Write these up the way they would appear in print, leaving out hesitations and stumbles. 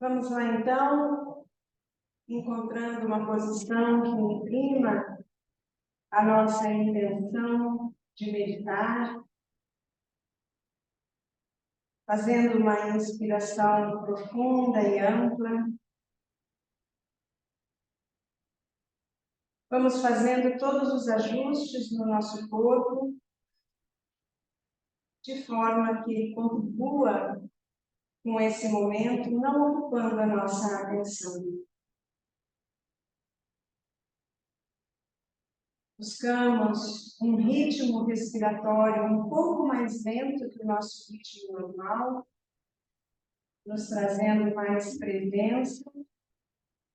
Vamos lá, então, encontrando uma posição que imprima a nossa intenção de meditar, fazendo uma inspiração profunda e ampla. Vamos fazendo todos os ajustes no nosso corpo, de forma que ele contribua com esse momento, não ocupando a nossa atenção. Buscamos um ritmo respiratório um pouco mais lento que o nosso ritmo normal, nos trazendo mais presença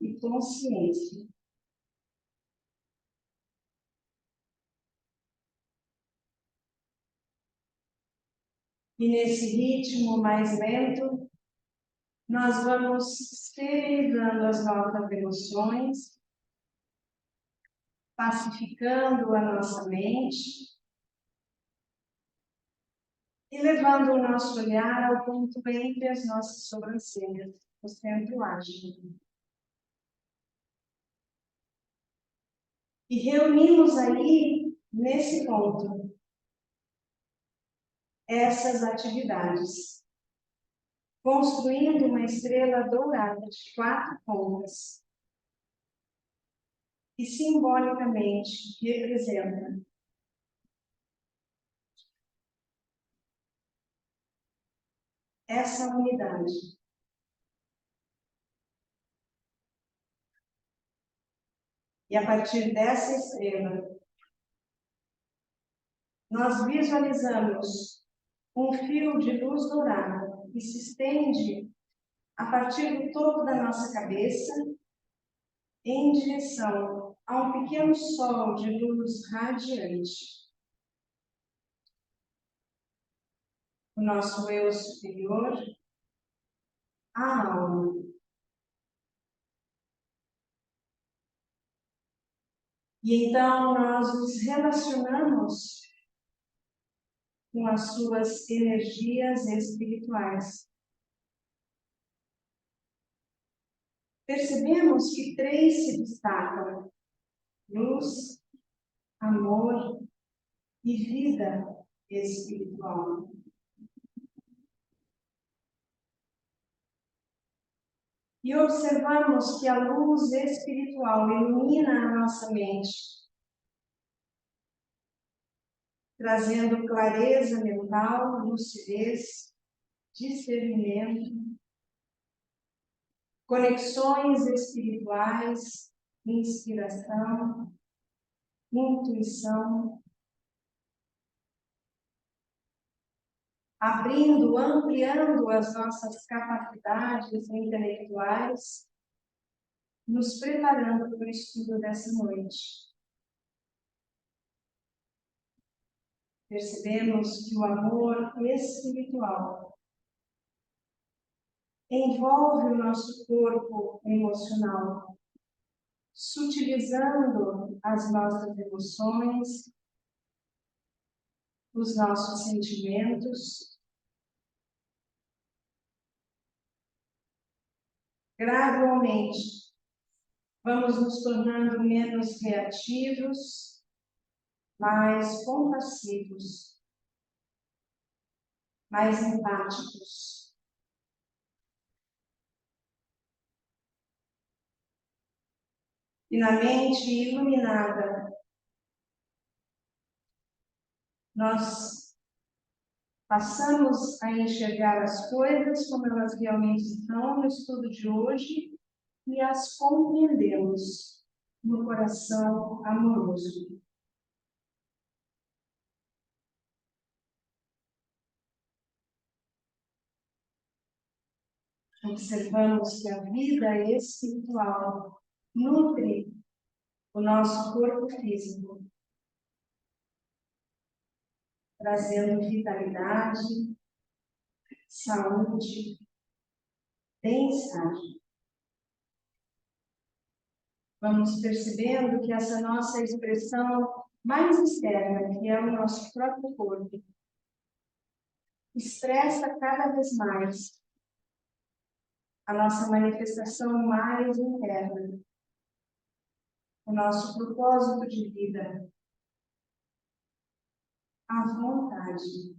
e consciência. E nesse ritmo mais lento, nós vamos serenizando as nossas emoções, pacificando a nossa mente e levando o nosso olhar ao ponto entre as nossas sobrancelhas, o centro ágil. E reunimos aí, nesse ponto, essas atividades, construindo uma estrela dourada de 4 pontas, que simbolicamente representa essa unidade. E a partir dessa estrela, nós visualizamos um fio de luz dourada que se estende a partir do topo da nossa cabeça em direção a um pequeno sol de luz radiante. O nosso eu superior, a alma. E então nós nos relacionamos com as suas energias espirituais. Percebemos que 3 se destacam: luz, amor e vida espiritual. E observamos que a luz espiritual ilumina a nossa mente, trazendo clareza mental, lucidez, discernimento, conexões espirituais, inspiração, intuição, abrindo, ampliando as nossas capacidades intelectuais, nos preparando para o estudo dessa noite. Percebemos que o amor espiritual envolve o nosso corpo emocional, sutilizando as nossas emoções, os nossos sentimentos. Gradualmente, vamos nos tornando menos reativos, mais compassivos, mais empáticos. E na mente iluminada, nós passamos a enxergar as coisas como elas realmente estão no estudo de hoje e as compreendemos no coração amoroso. Observamos que a vida espiritual nutre o nosso corpo físico, trazendo vitalidade, saúde, bem-estar. Vamos percebendo que essa nossa expressão mais externa, que é o nosso próprio corpo, expressa cada vez mais a nossa manifestação mais interna, o nosso propósito de vida, a vontade.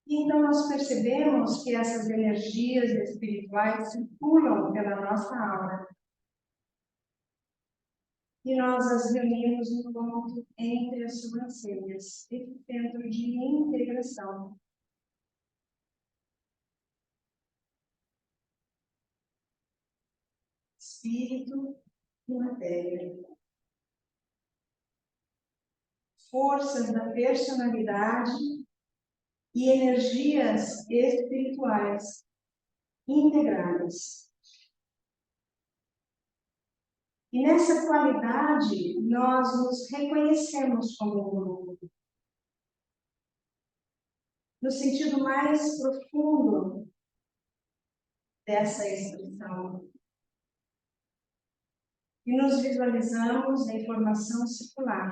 E então nós percebemos que essas energias espirituais circulam pela nossa aura. E nós as reunimos no ponto entre as sobrancelhas, esse centro de integração. Espírito e matéria. Forças da personalidade e energias espirituais integradas. E nessa qualidade, nós nos reconhecemos como um grupo. No sentido mais profundo dessa expressão. E nos visualizamos em formação circular.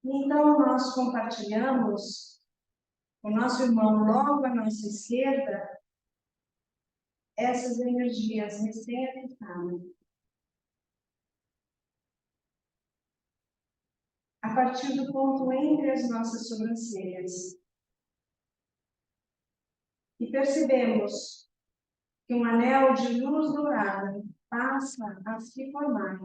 Então, nós compartilhamos o nosso irmão logo à nossa esquerda essas energias recém-afetadas. A partir do ponto entre as nossas sobrancelhas. E percebemos que um anel de luz dourada passa a se formar.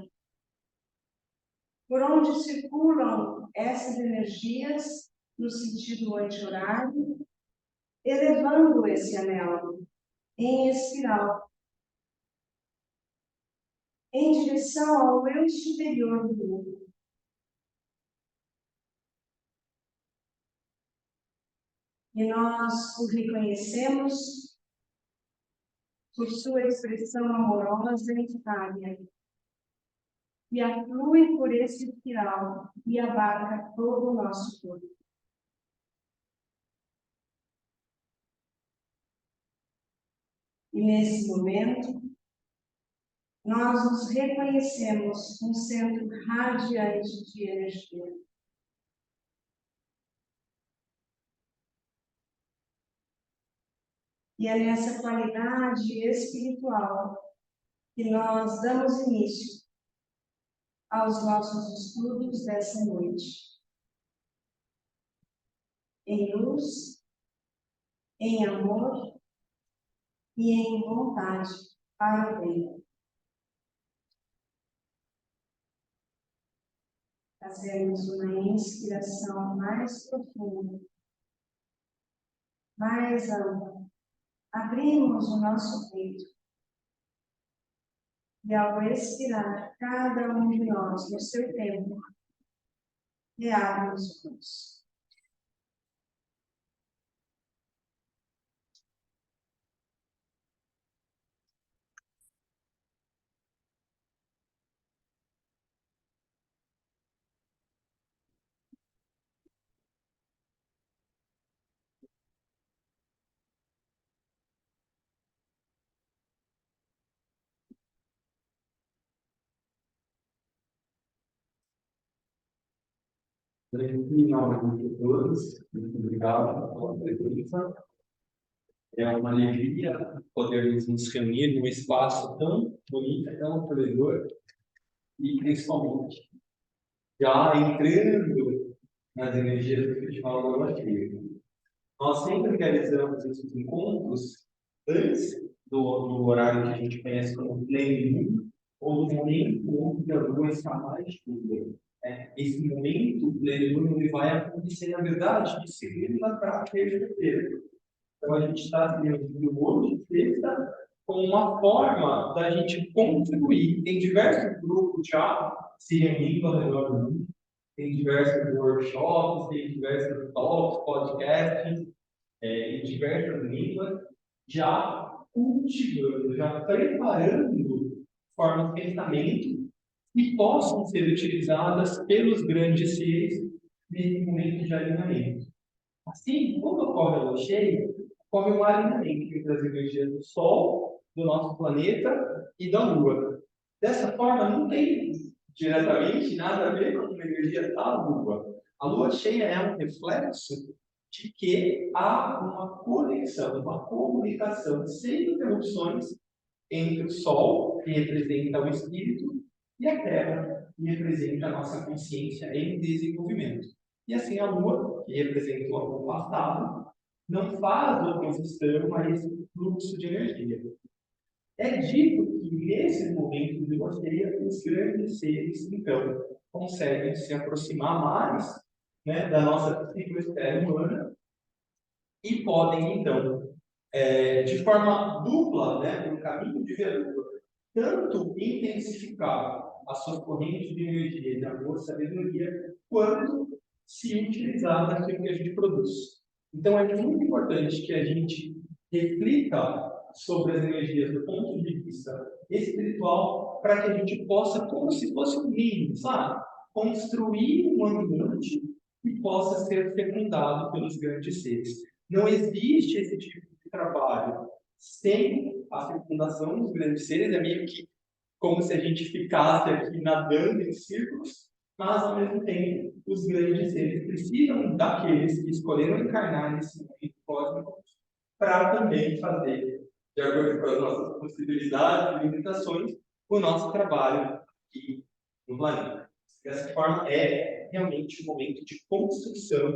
Por onde circulam essas energias no sentido anti-horário, elevando esse anel em espiral, em direção ao eu superior do grupo. E nós o reconhecemos por sua expressão amorosa e sábia, e aflui por esse espiral e abarca todo o nosso corpo. E nesse momento, nós nos reconhecemos um centro radiante de energia. E é nessa qualidade espiritual que nós damos início aos nossos estudos dessa noite. Em luz, em amor e em vontade para o bem. Fazemos uma inspiração mais profunda, mais ampla. Abrimos o nosso peito. E ao expirar, cada um de nós, no seu tempo, reabre os olhos. Finalmente a todos, muito obrigado pela presença. É uma alegria podermos nos reunir num espaço tão bonito, tão acolhedor e principalmente já entrando nas energias do Festival da Lua Cheia. Nós sempre realizamos esses encontros antes do horário que a gente conhece como pleno ou do momento onde a Lua está mais cheia. Esse momento pleno ele vai acontecer, na verdade, de segunda para terça-feira. Então, a gente está se reunindo hoje, sexta, como uma forma da gente contribuir. Tem diversos grupos já se reunindo ao redor do mundo, tem diversos workshops, tem diversos talks, podcasts, em diversas línguas, já cultivando, já preparando formas de pensamento que possam ser utilizadas pelos grandes seres nesse momento de alinhamento. Assim, quando ocorre a lua cheia, ocorre um alinhamento entre as energias do Sol, do nosso planeta e da Lua. Dessa forma, não tem diretamente nada a ver com a energia da Lua. A lua cheia é um reflexo de que há uma conexão, uma comunicação sem interrupções entre o Sol, que representa o espírito, e a Terra, que representa a nossa consciência em desenvolvimento. E assim a Lua, que representa o passado, não faz oposição a esse fluxo de energia. É dito que nesse momento de lua cheia, os grandes seres, então, conseguem se aproximar mais, né, da nossa psicosfera humana e podem, então, de forma dupla, né, por caminho de veludo, tanto intensificar as suas correntes de energia, de amor, sabedoria, quanto se utilizar daquilo que a gente produz. Então, é muito importante que a gente reflita sobre as energias do ponto de vista espiritual, para que a gente possa, como se fosse um livro, sabe? Construir um ambiente que possa ser fecundado pelos grandes seres. Não existe esse tipo de trabalho sem a fecundação dos grandes seres, é meio que como se a gente ficasse aqui nadando em círculos, mas ao mesmo tempo os grandes seres precisam daqueles que escolheram encarnar nesse momento cósmico para também fazer, de acordo com as nossas possibilidades e limitações, o nosso trabalho aqui no planeta. Dessa forma, é realmente um momento de construção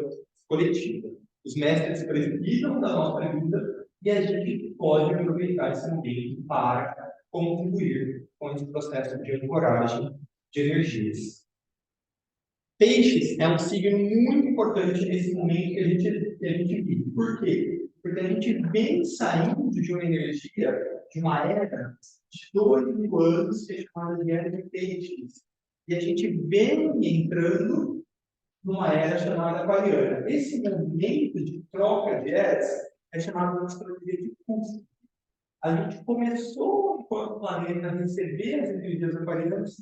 coletiva. Os mestres precisam da nossa vida e a gente pode aproveitar esse momento para contribuir com esse processo de ancoragem de energias. Peixes é um signo muito importante nesse momento que a gente vive. Por quê? Porque a gente vem saindo de uma energia, de uma era de 2.000 anos, que é chamada de era de peixes. E a gente vem entrando numa era chamada aquariana. Esse momento de troca de eras é chamado de astrologia de custo. A gente começou, enquanto planeta, a receber as energias aquarianas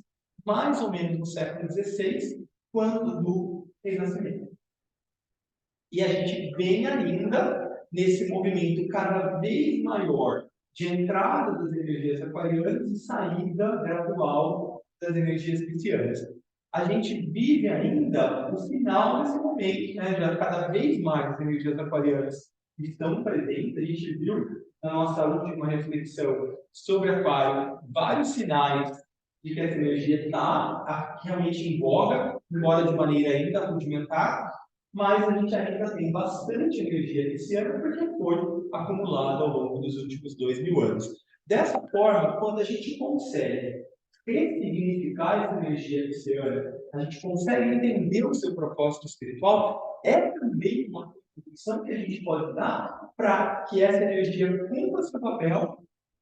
mais ou menos no século XVI, quando do Renascimento. E a gente vem ainda nesse movimento cada vez maior de entrada das energias aquarianas e saída gradual das energias piscianas. A gente vive ainda o final desse momento, né? Já cada vez mais as energias aquarianas estão presentes. A gente viu na nossa última reflexão sobre Aquário vários sinais de que essa energia está realmente em voga, embora de maneira ainda rudimentar, mas a gente ainda tem bastante energia esse ano porque foi acumulada ao longo dos últimos 2.000 anos. Dessa forma, quando a gente consegue ressignificar essa energia esse ano, a gente consegue entender o seu propósito espiritual, é também uma contribuição que a gente pode dar para que essa energia cumpra seu papel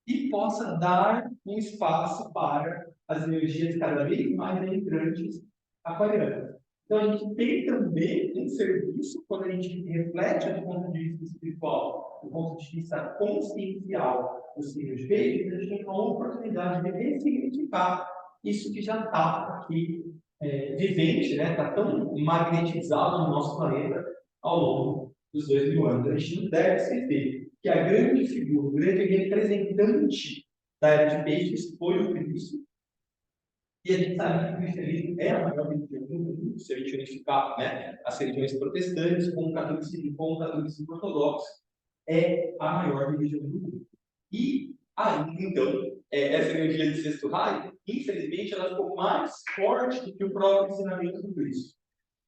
e possa dar um espaço para as energias cada vez mais entrantes aquarianas. Então, a gente tem também um serviço, quando a gente reflete do ponto de vista espiritual, do ponto de vista consciencial, o signo de peixes, a gente tem uma oportunidade de ressignificar isso que já está aqui vivente, né? Está tão magnetizado no nosso planeta ao longo dos 2.000 anos. A gente não deve esquecer que a grande figura, o grande representante da era de peixes foi o Cristo. E a gente sabe que o cristianismo é a maior religião do mundo, se a gente unificar, né, as religiões protestantes com o catolicismo ortodoxo, é a maior religião do mundo. E aí, então, essa energia de sexto raio, infelizmente, ela ficou mais forte do que o próprio ensinamento do Cristo.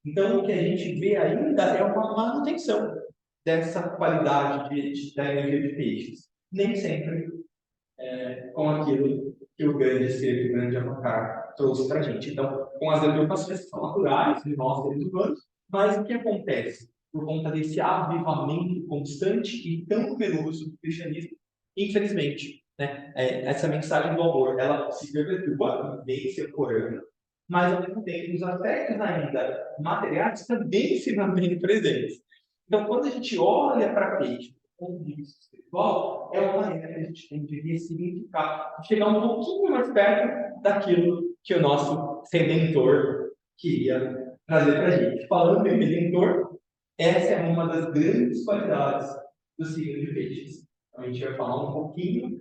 Então, o que a gente vê ainda é uma manutenção dessa qualidade da energia de peixes. Nem sempre com aquilo que o grande ser, o grande avatar trouxe para a gente. Então, com as deturpações que são naturais de nós, seres humanos, mas o que acontece? Por conta desse avivamento constante e tão numeroso do cristianismo, infelizmente, né, essa mensagem do amor, ela se perpetua, vem se ancorando, mas ao mesmo tempo os aspectos ainda materiais também se mantêm presentes. Então, quando a gente olha para peixe, do ponto de vista espiritual, é uma maneira que a gente tem de ressignificar, de chegar um pouquinho mais perto daquilo que o nosso Redentor queria trazer para a gente. Falando em Redentor, essa é uma das grandes qualidades do signo de peixes. Então, a gente vai falar um pouquinho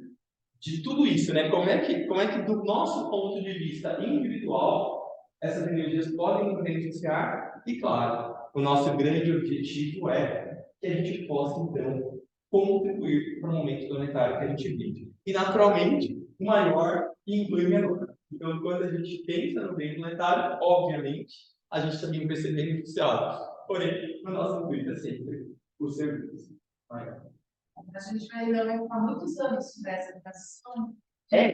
de tudo isso, né? Como é que do nosso ponto de vista individual, essas energias podem nos beneficiar e, claro, o nosso grande objetivo é que a gente possa, então, contribuir para o momento planetário que a gente vive. E, naturalmente, o maior inclui o menor. Então, quando a gente pensa no bem planetário, obviamente, a gente também vai ser beneficiado. Porém, o nosso intuito é sempre o serviço. A gente ainda vai ficar muitos anos nessa transição. É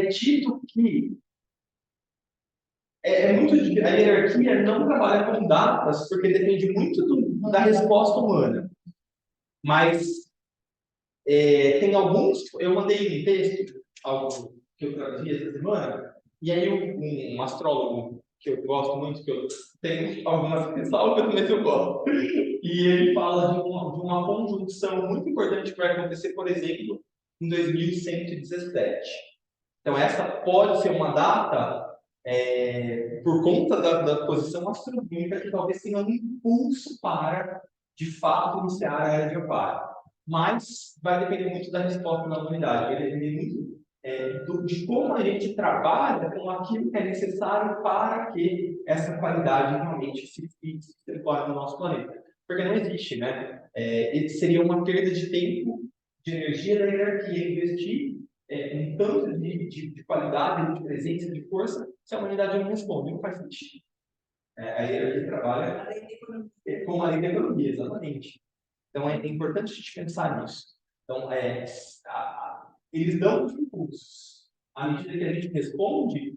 dito que muito a hierarquia não trabalha com datas, porque depende muito da resposta humana. Mas tem alguns, eu mandei um texto, algo que eu traduzi essa semana, e aí um astrólogo que eu gosto muito, que eu tenho algumas ressalvas, mas eu gosto, e ele fala de uma conjunção muito importante que vai acontecer, por exemplo, em 2117. Então, essa pode ser uma data, por conta da posição astronômica, que talvez tenha um impulso para, de fato, iniciar a era de Aquário. Mas vai depender muito da resposta da humanidade, vai depender muito de como a gente trabalha com aquilo que é necessário para que essa qualidade realmente se incorpore no nosso planeta. Porque não existe, né? Seria uma perda de tempo, de energia da hierarquia investir um tanto de qualidade, de presença, de força, se a humanidade não responde, não faz sentido. A hierarquia trabalha com a lei da economia, exatamente. Então, é importante a gente pensar nisso. Então, eles dão os impulsos. À medida que a gente responde,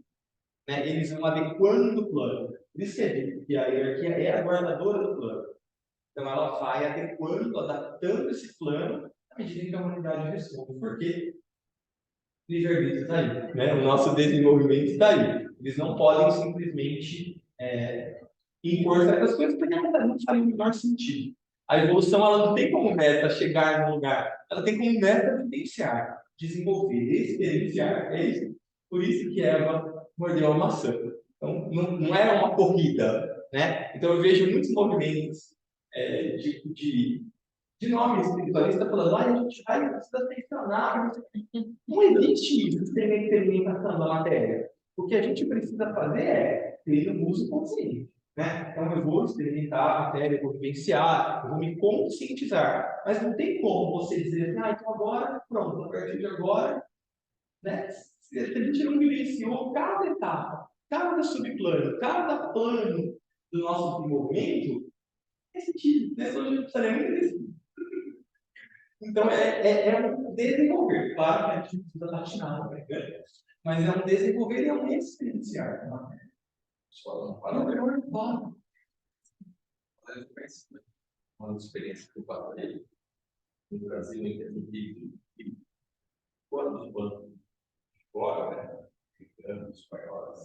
né, eles vão adequando o plano. Por isso que é dito que a hierarquia é a guardadora do plano. Então, ela vai adequando, adaptando esse plano à medida que a humanidade responde. Por quê? O livre-arbítrio está aí, né? O nosso desenvolvimento está aí. Eles não podem simplesmente impor certas coisas porque não faz o menor sentido. A evolução ela não tem como meta chegar no lugar, ela tem como meta vivenciar, desenvolver, experienciar. É isso. Por isso que Eva mordeu a maçã. Então, não é uma corrida, né? Então, eu vejo muitos movimentos de nome espiritualista falando, a gente vai precisa tensionar. Não existe isso, experimentação da matéria. O que a gente precisa fazer é ter um uso consciente. Né? Então, eu vou experimentar a matéria, eu vou vivenciar, eu vou me conscientizar. Mas não tem como você dizer assim, então agora, pronto, a partir de agora, né? Se a gente não vivenciou cada etapa, cada subplano, cada plano do nosso desenvolvimento, é sentido. Nessa hoje não precisaria nem desse. Então, é um desenvolver. Claro que a gente precisa patinar, né? Mas é um desenvolver e é um experienciar. Uma experiência que eu passei no Brasil, em que quando os bancos de fora, né, americanos, espanhóis,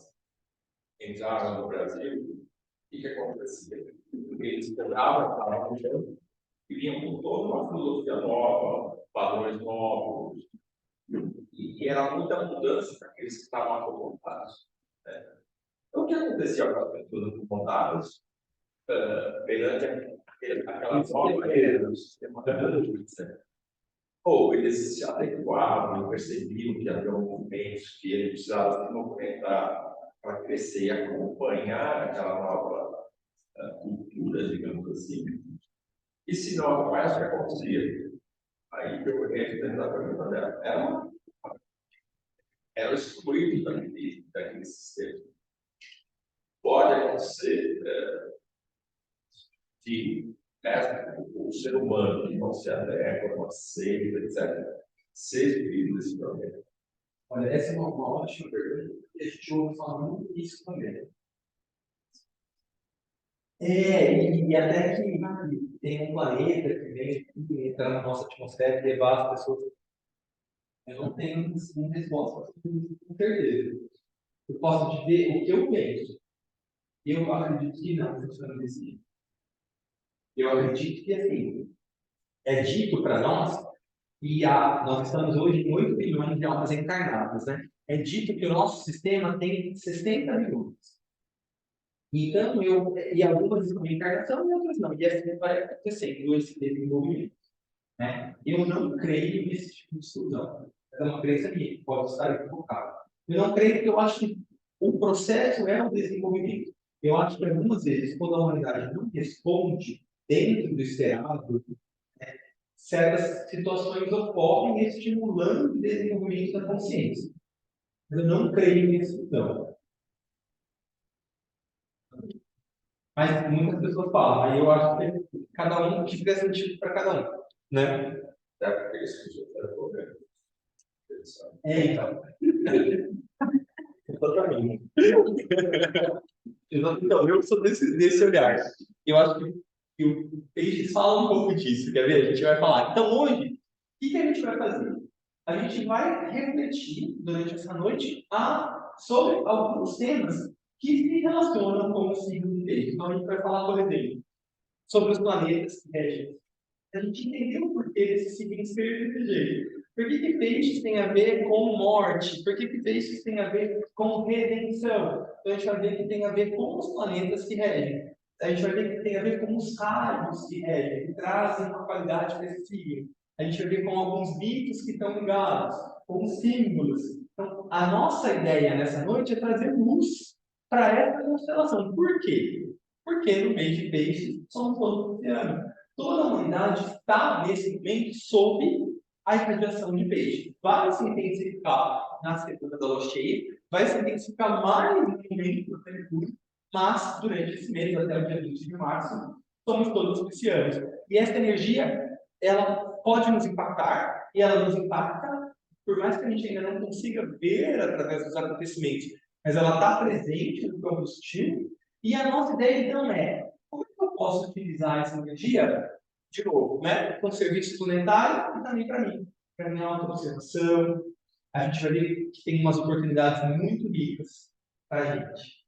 entraram no Brasil, o que acontecia? Eles quebravam a região e vinham com toda uma filosofia nova, padrões novos, e era muita mudança para aqueles que estavam acomodados. Né? Então, o que acontecia com as pessoas acomodadas perante aquelas novas regras, ou eles se adequavam e percebiam que havia movimentos que eles precisavam se movimentar para crescer e acompanhar aquela nova cultura, digamos assim. E se não, mais o que acontecia? Aí eu olhei dentro da pergunta dela. Era excluído daquele sistema. Pode acontecer que o ser humano que não se adequa, não aceita, etc., seja excluído desse problema. Olha, essa é uma ótima pergunta, porque a gente ouve falar muito isso também. E até que tem um planeta que vem entrar na nossa atmosfera e levar as pessoas. Eu não tenho uma resposta com certeza. Eu posso dizer o que eu penso. Eu acredito que não funciona desse jeito. Eu acredito que, assim, é dito para nós que nós estamos hoje em 8 bilhões de almas encarnadas, né? É dito que o nosso sistema tem 60 milhões. Então, e algumas estão em encarnação e outras não. E assim vai acontecendo esse desenvolvimento. Né? Eu não creio nesse tipo de exclusão. É uma crença minha, pode estar equivocado. Eu não creio porque eu acho que o processo é o desenvolvimento. Eu acho que algumas vezes, quando a humanidade não responde dentro do esperado, certas situações ocorrem estimulando o desenvolvimento da consciência. Eu não creio nisso, não. Mas muitas pessoas falam, aí eu acho que cada um que fizer sentido para cada um, né? Deve ter isso que eu quero. Então. Exatamente. Então, eu sou desse olhar. Eu acho que o Peixes fala um pouco disso, quer ver? A gente vai falar. Então, hoje, o que a gente vai fazer? A gente vai refletir durante essa noite sobre alguns temas que se relacionam com o signo de Peixes. Então, a gente vai falar, por exemplo, sobre os planetas que regem. A gente entendeu o porquê desse signo ser desse jeito. Por que peixes tem a ver com morte? Por que peixes tem a ver com redenção? Então a gente vai ver que tem a ver com os planetas que regem. A gente vai ver que tem a ver com os raios que regem, que trazem uma qualidade para esse signo. A gente vai ver com alguns mitos que estão ligados, com símbolos. Então, a nossa ideia nessa noite é trazer luz para essa constelação. Por quê? Porque no mês de peixes somos todos oceanos. Toda a humanidade está, nesse momento, sob a irradiação de peixe. Vai se intensificar na segunda da lua cheia, vai se intensificar mais no momento do Mercúrio, mas durante esse mês, até o dia 20 de março, somos todos piscianos. E essa energia, ela pode nos impactar, e ela nos impacta, por mais que a gente ainda não consiga ver através dos acontecimentos, mas ela está presente no campo sutil, e a nossa ideia, então, é como é que eu posso utilizar essa energia, de novo, né, com serviço planetário e também para minha autoobservação. A gente vai ver que tem umas oportunidades muito ricas para a gente.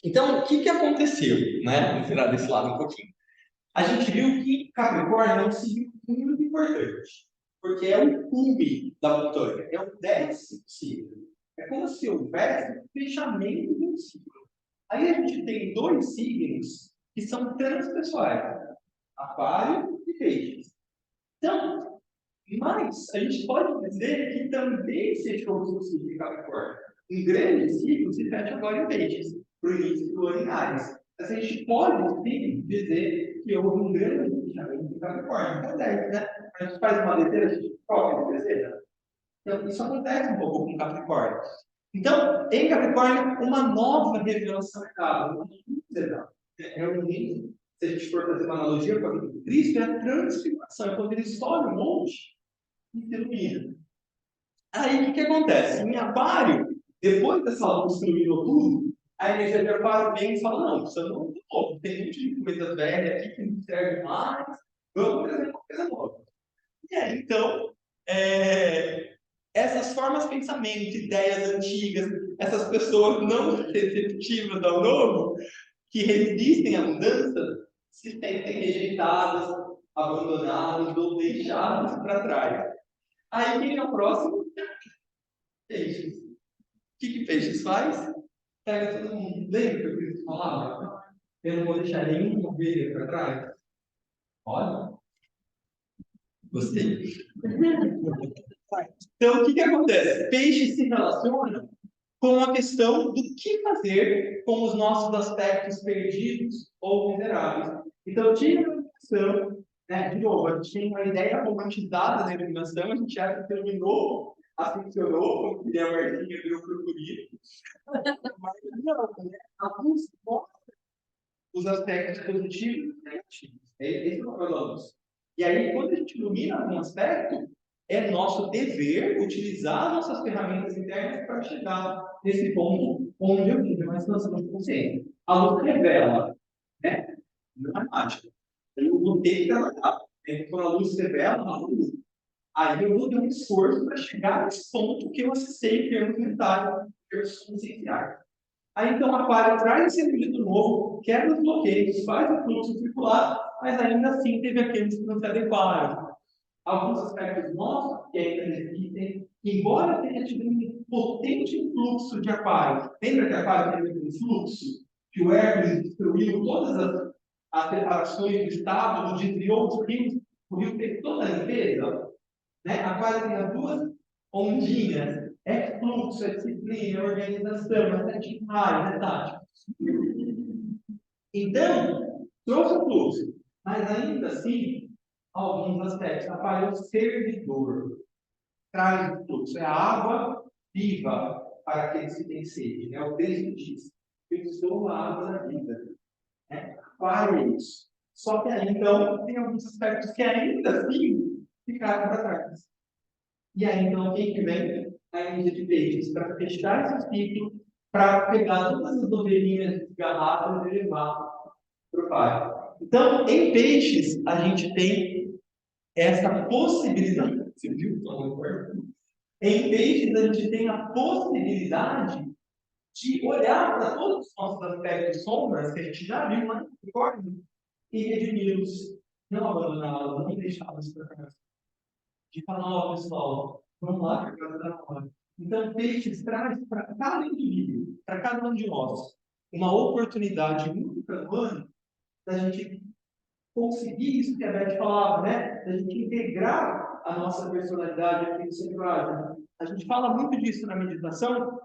Então, o que aconteceu, né? Vamos virar desse lado um pouquinho. A gente viu que Capricórnio é um signo muito importante, porque é o cume da montanha, é o 10º signo. É como se houvesse um fechamento de um signo. Aí a gente tem dois signos que são transpessoais, Aquário e Peixes. Então, mas a gente pode dizer que também se fechou o signo de Capricórnio. Um grande signo se fecha agora em Peixes, para o início do ano em Áries. Mas a gente pode sim dizer que houve um grande fechamento de Capricórnio. Acontece, né? A gente faz uma letra, a gente coloca a terceira. Então, isso acontece um pouco com Capricórnio. Então, em Capricórnio, uma nova revelação acaba, uma nova é o início. Se a gente for fazer uma analogia com a vida de Cristo, é a transfiguração, é quando ele sobe um monte e se ilumina. Aí, o que acontece? Em Aquário, depois dessa luz que iluminou tudo, a energia de Aquário vem e fala, não, isso não é novo, tem um monte de coisa velha aqui que não serve mais, vamos trazer uma coisa nova. E aí, então, essas formas de pensamento, ideias antigas, essas pessoas não receptivas ao novo, que resistem à mudança, se sentem rejeitadas, abandonadas ou deixadas para trás. Aí quem é o próximo? Peixes. O que Peixes faz? Pega todo mundo. Lembra que o Cristo falava? Eu não vou deixar nenhuma ovelha para trás. Olha, gostei. Então, o que acontece? Peixes se relacionam com a questão do que fazer com os nossos aspectos perdidos ou miseráveis. Então, eu tive uma iluminação, né? De novo, a gente tem uma ideia romantizada da iluminação, a gente acha que iluminou, funcionou, como diria a Martinha, virou purpurina. Mas não, né? Alguns mostram os aspectos positivos e negativos. Esse é o papel da luz. E aí, quando a gente ilumina algum aspecto, é nosso dever utilizar nossas ferramentas internas para chegar nesse ponto onde eu vivo uma expansão de consciência. A luz revela, né? Não é mágica. Eu vou ter que trabalhar. Quando a luz revela, a luz, aí eu vou ter um esforço para chegar nesse ponto que eu acessei em termos mentais, em termos conscienciais. Aí então a Aquário traz esse elemento novo, quebra os bloqueios, faz o fluxo circular, mas ainda assim teve aqueles que não se adequaram. Alguns aspectos nossos que ainda resistem, embora tenha tido um potente fluxo de Aquário. Lembra que Aquário teve um fluxo? Que o Hércules destruiu todas as preparações do estado, desviou os rios, o rio fez toda a limpeza. Né? Aquário tem as duas ondinhas, É fluxo, é disciplina, é organização, é atividade, é tática. Então, trouxe o fluxo, mas ainda assim, alguns aspectos. Rapaz, o servidor traz o fluxo, é a água viva para aqueles que têm sede. Né? O texto diz: eu sou a água da vida. Né? Para isso. Só que aí, então, tem alguns aspectos que ainda assim ficaram para trás. E aí, então, quem que vem? A energia de peixes, para fechar esse ciclo, para pegar todas as ovelhinhas desgarradas e levar para o Pai. Então, em peixes, a gente tem essa possibilidade. Você viu? Em peixes, a gente tem a possibilidade de olhar para todos os nossos aspectos sombras que a gente já viu, né? Recorda? E redimi-los, não abandoná-los, não deixá-los para trás. De falar, ó, pessoal, vamos lá, para casa da hora. Então, peixes traz para cada indivíduo, para cada um de nós, uma oportunidade única no ano da gente conseguir isso que a Beth falava, né? Da gente integrar a nossa personalidade aqui no Centro. A gente fala muito disso na meditação,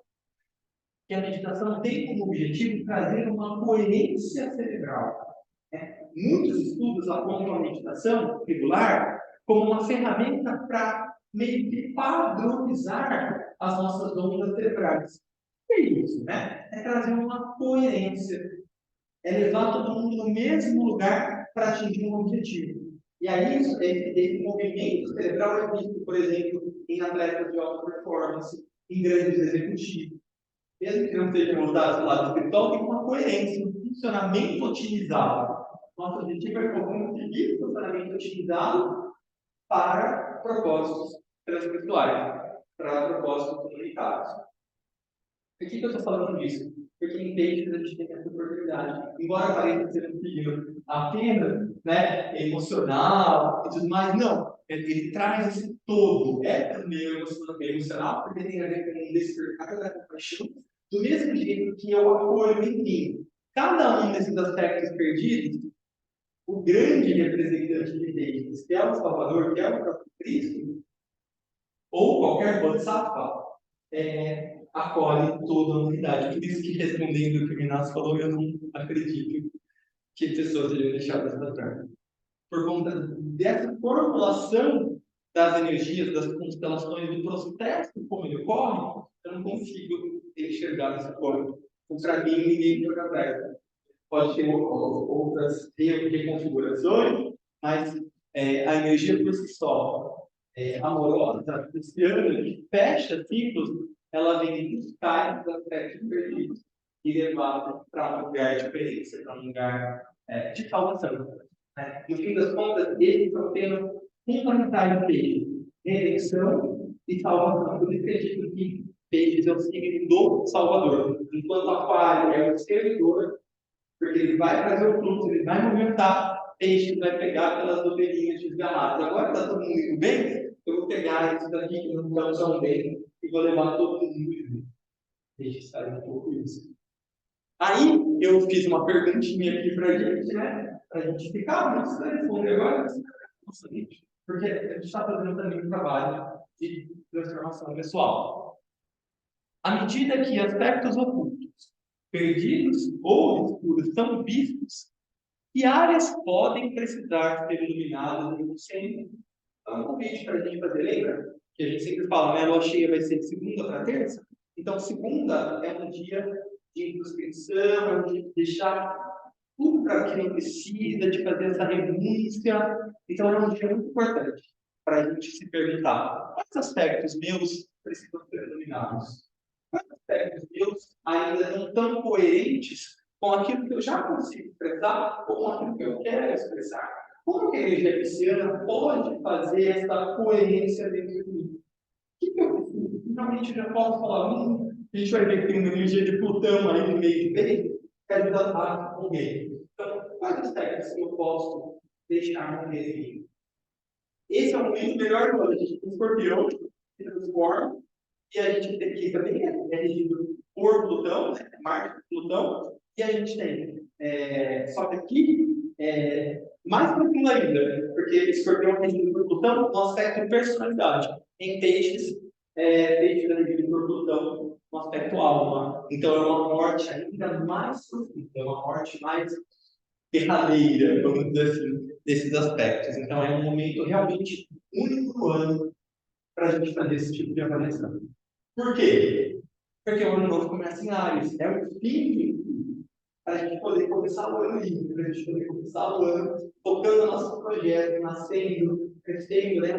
que a meditação tem como objetivo trazer uma coerência cerebral. Né? Muitos estudos apontam a meditação regular como uma ferramenta para meio que padronizar as nossas ondas cerebrais. É isso, né? É trazer uma coerência, é levar todo mundo no mesmo lugar para atingir um objetivo. E aí, esse movimento cerebral é visto, por exemplo, em atletas de alta performance, em grandes executivos. Mesmo que não sejam voltados para o lado espiritual, tem uma coerência, um funcionamento otimizado. Nosso objetivo é conseguir funcionamento otimizado para propósitos transpessoais, para propósitos comunitários. Por que eu estou falando disso? Porque em peixes a gente tem essa oportunidade. Embora pareça ser um signo apenas, né, emocional e tudo mais, não. Ele traz esse todo. É também emocional, porque tem a ver com o despertar da compaixão. Do mesmo jeito que eu acolho em mim cada um desses aspectos perdidos, o grande representante de peixes, que é o Salvador, que é o próprio Cristo, ou qualquer bodhisattva, acolhe toda a humanidade. Por isso que, respondendo o que o Minas falou, eu não acredito que pessoas sejam deixadas para trás. Por conta dessa formulação das energias, das constelações, do processo como ele ocorre, eu não consigo enxergar dessa forma. Então, para mim, ninguém joga aberto. Pode ter outras reconfigurações, mas a energia por si só, amorosa, cristiana, que fecha ciclos, ela vem buscar os aspectos perdidos e levar para um lugar de experiência, para um lugar de salvação. Né? No fim das contas, esses são temas fundamentais do peixe: redenção e salvação. Por isso que eu digo que peixes é o signo do Salvador, enquanto aquário é o servidor, porque ele vai trazer o fluxo, ele vai movimentar. Peixe vai pegar aquelas ovelhinhas desgarradas. Agora está todo mundo indo bem, eu vou pegar esses daqui que não estão tão bem e vou levar todo mundo junto. Peixe sabe um pouco isso. Aí eu fiz uma perguntinha aqui para a gente, né? Para a gente ficar, não precisa responder agora, porque a gente está fazendo também um trabalho de transformação pessoal. À medida que aspectos ocultos, perdidos ou escuros são vistos, que áreas podem precisar ser iluminadas em você? Então, um convite para a gente fazer, lembra? Que a gente sempre fala, né? A lua cheia vai ser de segunda para terça. Então, segunda é um dia de introspecção, de deixar tudo para que não precisa, de fazer essa renúncia. Então, é um dia muito importante para a gente se perguntar: quais aspectos meus precisam ser iluminados? Quais aspectos meus ainda não estão coerentes com aquilo que eu já consigo expressar ou com aquilo que eu quero expressar? Como que a energia pisciana pode fazer essa coerência dentro de mim? O que eu preciso? Finalmente já posso falar, a gente vai ver que tem uma energia de Plutão aí no meio de bem, que ajuda a morrer. Então, quais aspectos que eu posso deixar morrer em mim? Esse é o momento melhor do ano. A gente tem escorpião, que transforma, e a gente tem que também é regido por Plutão, né? Marte Plutão, e a gente tem, só que aqui, mais profundo ainda, porque escorpião é regido por Plutão no aspecto de personalidade. Em peixes, feito da alegria por Plutão no aspecto alma. Então é uma morte ainda mais profunda, é uma morte mais derradeira, vamos dizer assim, desses aspectos. Então é um momento realmente único no ano para a gente fazer esse tipo de avaliação. Por quê? Porque o ano novo começa em Áries, é o fim para a gente poder começar o ano limpo, para a gente poder começar o ano tocando o nosso projeto, nascendo, crescendo, né?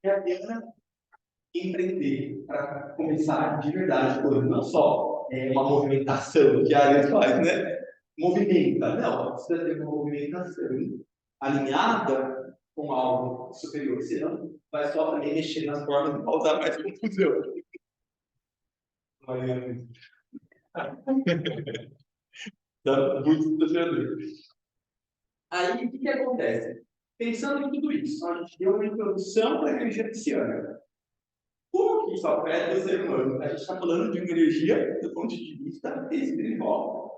E a Diana empreender para começar de verdade o ano, não só uma movimentação que a Ares faz, né? Movimenta, não, precisa ter uma movimentação alinhada com algo superior, senão vai só também mexer nas formas e causar mais confusão. Dá muito desafiador. Aí, o que acontece? Pensando em tudo isso, a gente deu uma introdução para a energia pisciana. Como que isso afeta o ser humano? A gente está falando de uma energia do ponto de vista espiritual.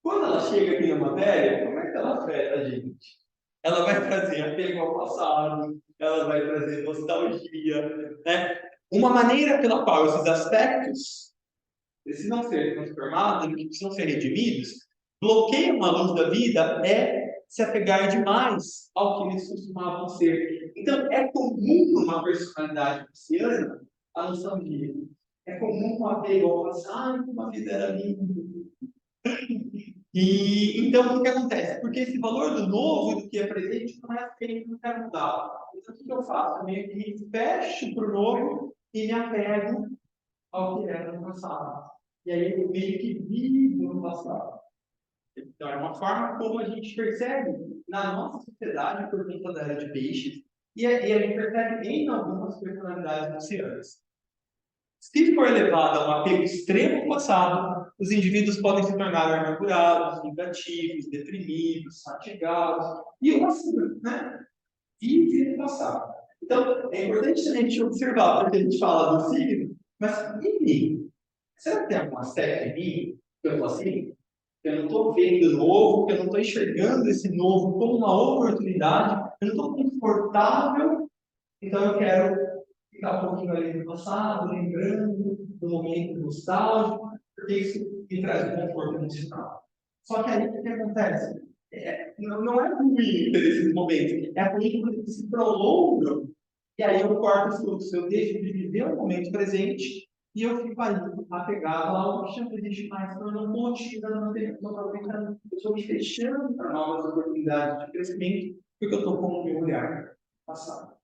Quando ela chega aqui na matéria, como é que ela afeta a gente? Ela vai trazer apego ao passado, ela vai trazer nostalgia, né? Uma maneira pela qual esses aspectos precisam ser transformados, precisam ser redimidos, bloqueiam a luz da vida é se apegar demais ao que eles costumavam ser. Então, é comum numa personalidade pisciana a noção de é comum um apego ao passado, como a vida era linda. E então o que acontece? Porque esse valor do novo, do que é presente, não é aquele que eu quero mudar. Então o que eu faço? Eu meio que me fecho para o novo e me apego ao que era no passado. E aí eu meio que vivo no passado. Então, é uma forma como a gente percebe na nossa sociedade, por conta da era de peixes, e a gente percebe em algumas personalidades oceânicas. Se for elevado a um apego extremo ao passado, os indivíduos podem se tornar amargurados, vingativos, deprimidos, fatigados, e assim, né? Vive no passado. Então, é importante também a gente observar, porque a gente fala do signo, mas em mim, será que tem algum aspecto em mim que eu estou assim? Que eu não estou vendo novo, que eu não estou enxergando esse novo como uma oportunidade, eu não estou confortável, então eu quero ficar um pouquinho ali no passado, lembrando do momento nostálgico, porque isso me traz um conforto emocional. Só que aí o que acontece? Não é ruim ter esses momentos, é ruim quando eles se prolongam, e aí eu corto os fluxos, eu deixo de viver o momento presente e eu fico ali apegado a algo que já não existe mais, então eu não estou utilizando, não estou aproveitando, eu estou me fechando para novas oportunidades de crescimento, porque eu estou com o meu olhar passado.